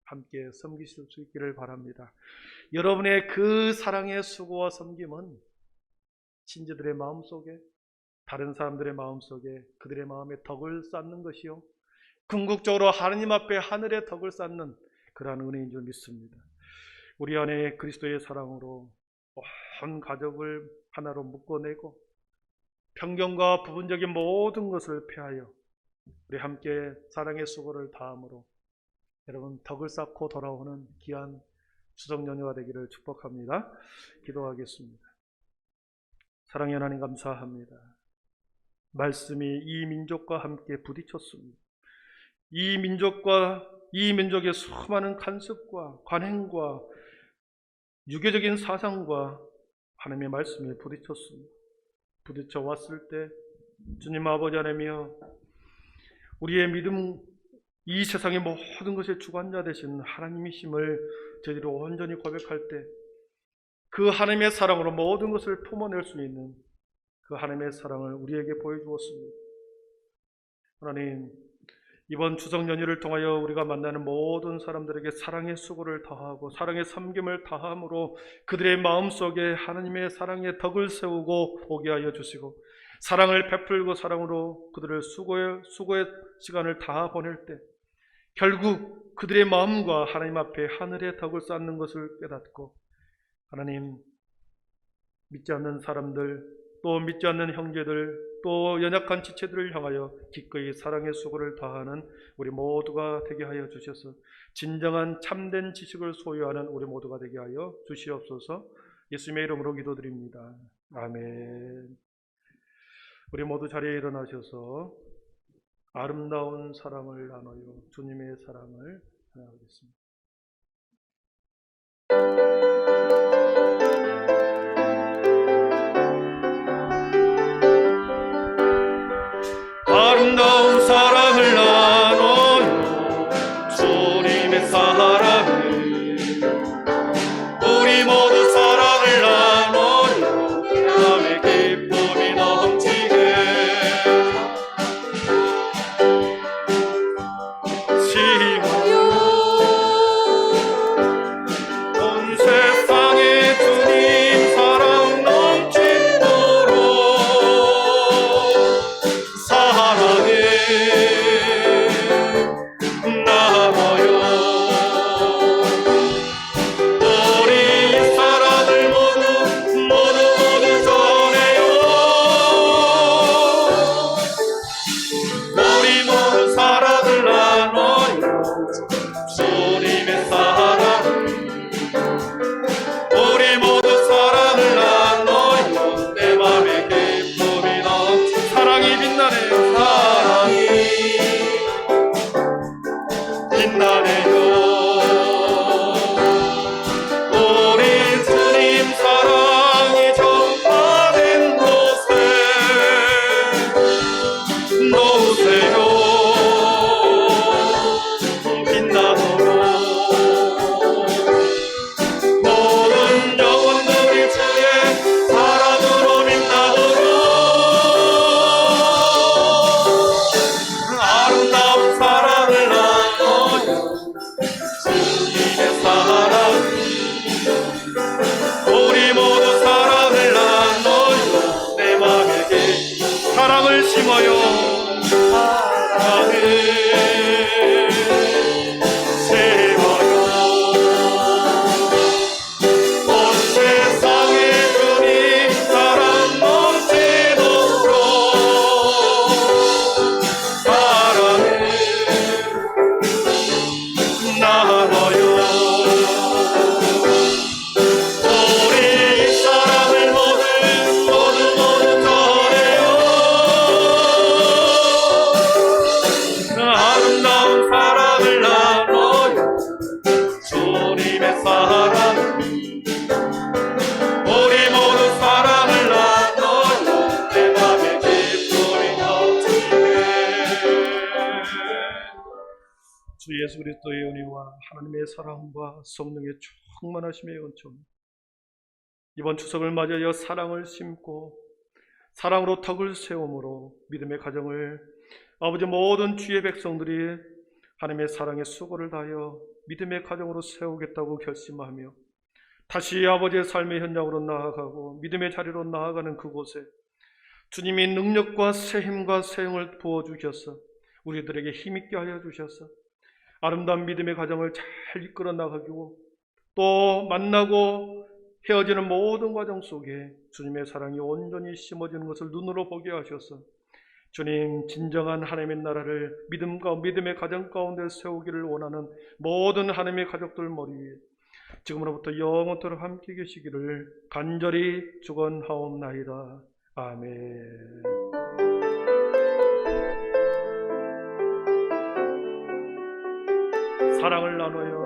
함께 섬기실 수 있기를 바랍니다. 여러분의 그 사랑의 수고와 섬김은 친지들의 마음속에, 다른 사람들의 마음속에 그들의 마음에 덕을 쌓는 것이요, 궁극적으로 하나님 앞에 하늘의 덕을 쌓는 그러한 은혜인 줄 믿습니다. 우리 안에 그리스도의 사랑으로 온 가족을 하나로 묶어내고 편견과 부분적인 모든 것을 폐하여 우리 함께 사랑의 수고를 다함으로 여러분 덕을 쌓고 돌아오는 귀한 추석 연휴가 되기를 축복합니다. 기도하겠습니다. 사랑의 하나님 감사합니다. 말씀이 이 민족과 함께 부딪혔습니다. 이 민족의 수많은 간섭과 관행과 유교적인 사상과 하나님의 말씀이 부딪혔습니다. 부딪혀 왔을 때 주님 아버지 하나님이여, 우리의 믿음, 이 세상의 모든 것의 주관자 되신 하나님이심을 저희들이 온전히 고백할 때 그 하나님의 사랑으로 모든 것을 품어낼 수 있는 그 하나님의 사랑을 우리에게 보여주었습니다. 하나님, 이번 추석 연휴를 통하여 우리가 만나는 모든 사람들에게 사랑의 수고를 다하고 사랑의 섬김을 다함으로 그들의 마음속에 하나님의 사랑의 덕을 세우고 오게 하여 주시고, 사랑을 베풀고 사랑으로 그들을 수고의 시간을 다 보낼 때 결국 그들의 마음과 하나님 앞에 하늘의 덕을 쌓는 것을 깨닫고, 하나님, 믿지 않는 사람들, 또 믿지 않는 형제들, 또 연약한 지체들을 향하여 기꺼이 사랑의 수고를 다하는 우리 모두가 되게 하여 주셔서 진정한 참된 지식을 소유하는 우리 모두가 되게 하여 주시옵소서. 예수님의 이름으로 기도드립니다. 아멘. 우리 모두 자리에 일어나셔서 아름다운 사랑을 나눠요. 주님의 사랑을 나누겠습니다. 아름다운 사랑을 나눠요. 주님의 사랑을, 우리 모두 사랑을 나눠요. 마음의 기쁨이 넘치게 시원요. 온 세상에 주님 사랑 넘치도록 사랑해 예수 그리스도의 은혜와 하나님의 사랑과 성령의 충만하심의 은총, 이번 추석을 맞이하여 사랑을 심고 사랑으로 덕을 세움으로 믿음의 가정을 아버지 모든 주의 백성들이 하나님의 사랑의 수고를 다하여 믿음의 가정으로 세우겠다고 결심하며 다시 아버지의 삶의 현장으로 나아가고 믿음의 자리로 나아가는 그곳에 주님이 능력과 새 힘과 새 영을 부어주셔서 우리들에게 힘있게 하여 주셔서 아름다운 믿음의 가정을 잘 이끌어 나가고 또 만나고 헤어지는 모든 과정 속에 주님의 사랑이 온전히 심어지는 것을 눈으로 보게 하셔서 주님 진정한 하나님의 나라를 믿음의 가정 가운데 세우기를 원하는 모든 하나님의 가족들 머리 위에 지금으로부터 영원토록 함께 계시기를 간절히 축원하옵나이다. 아멘. 사랑을 나눠요.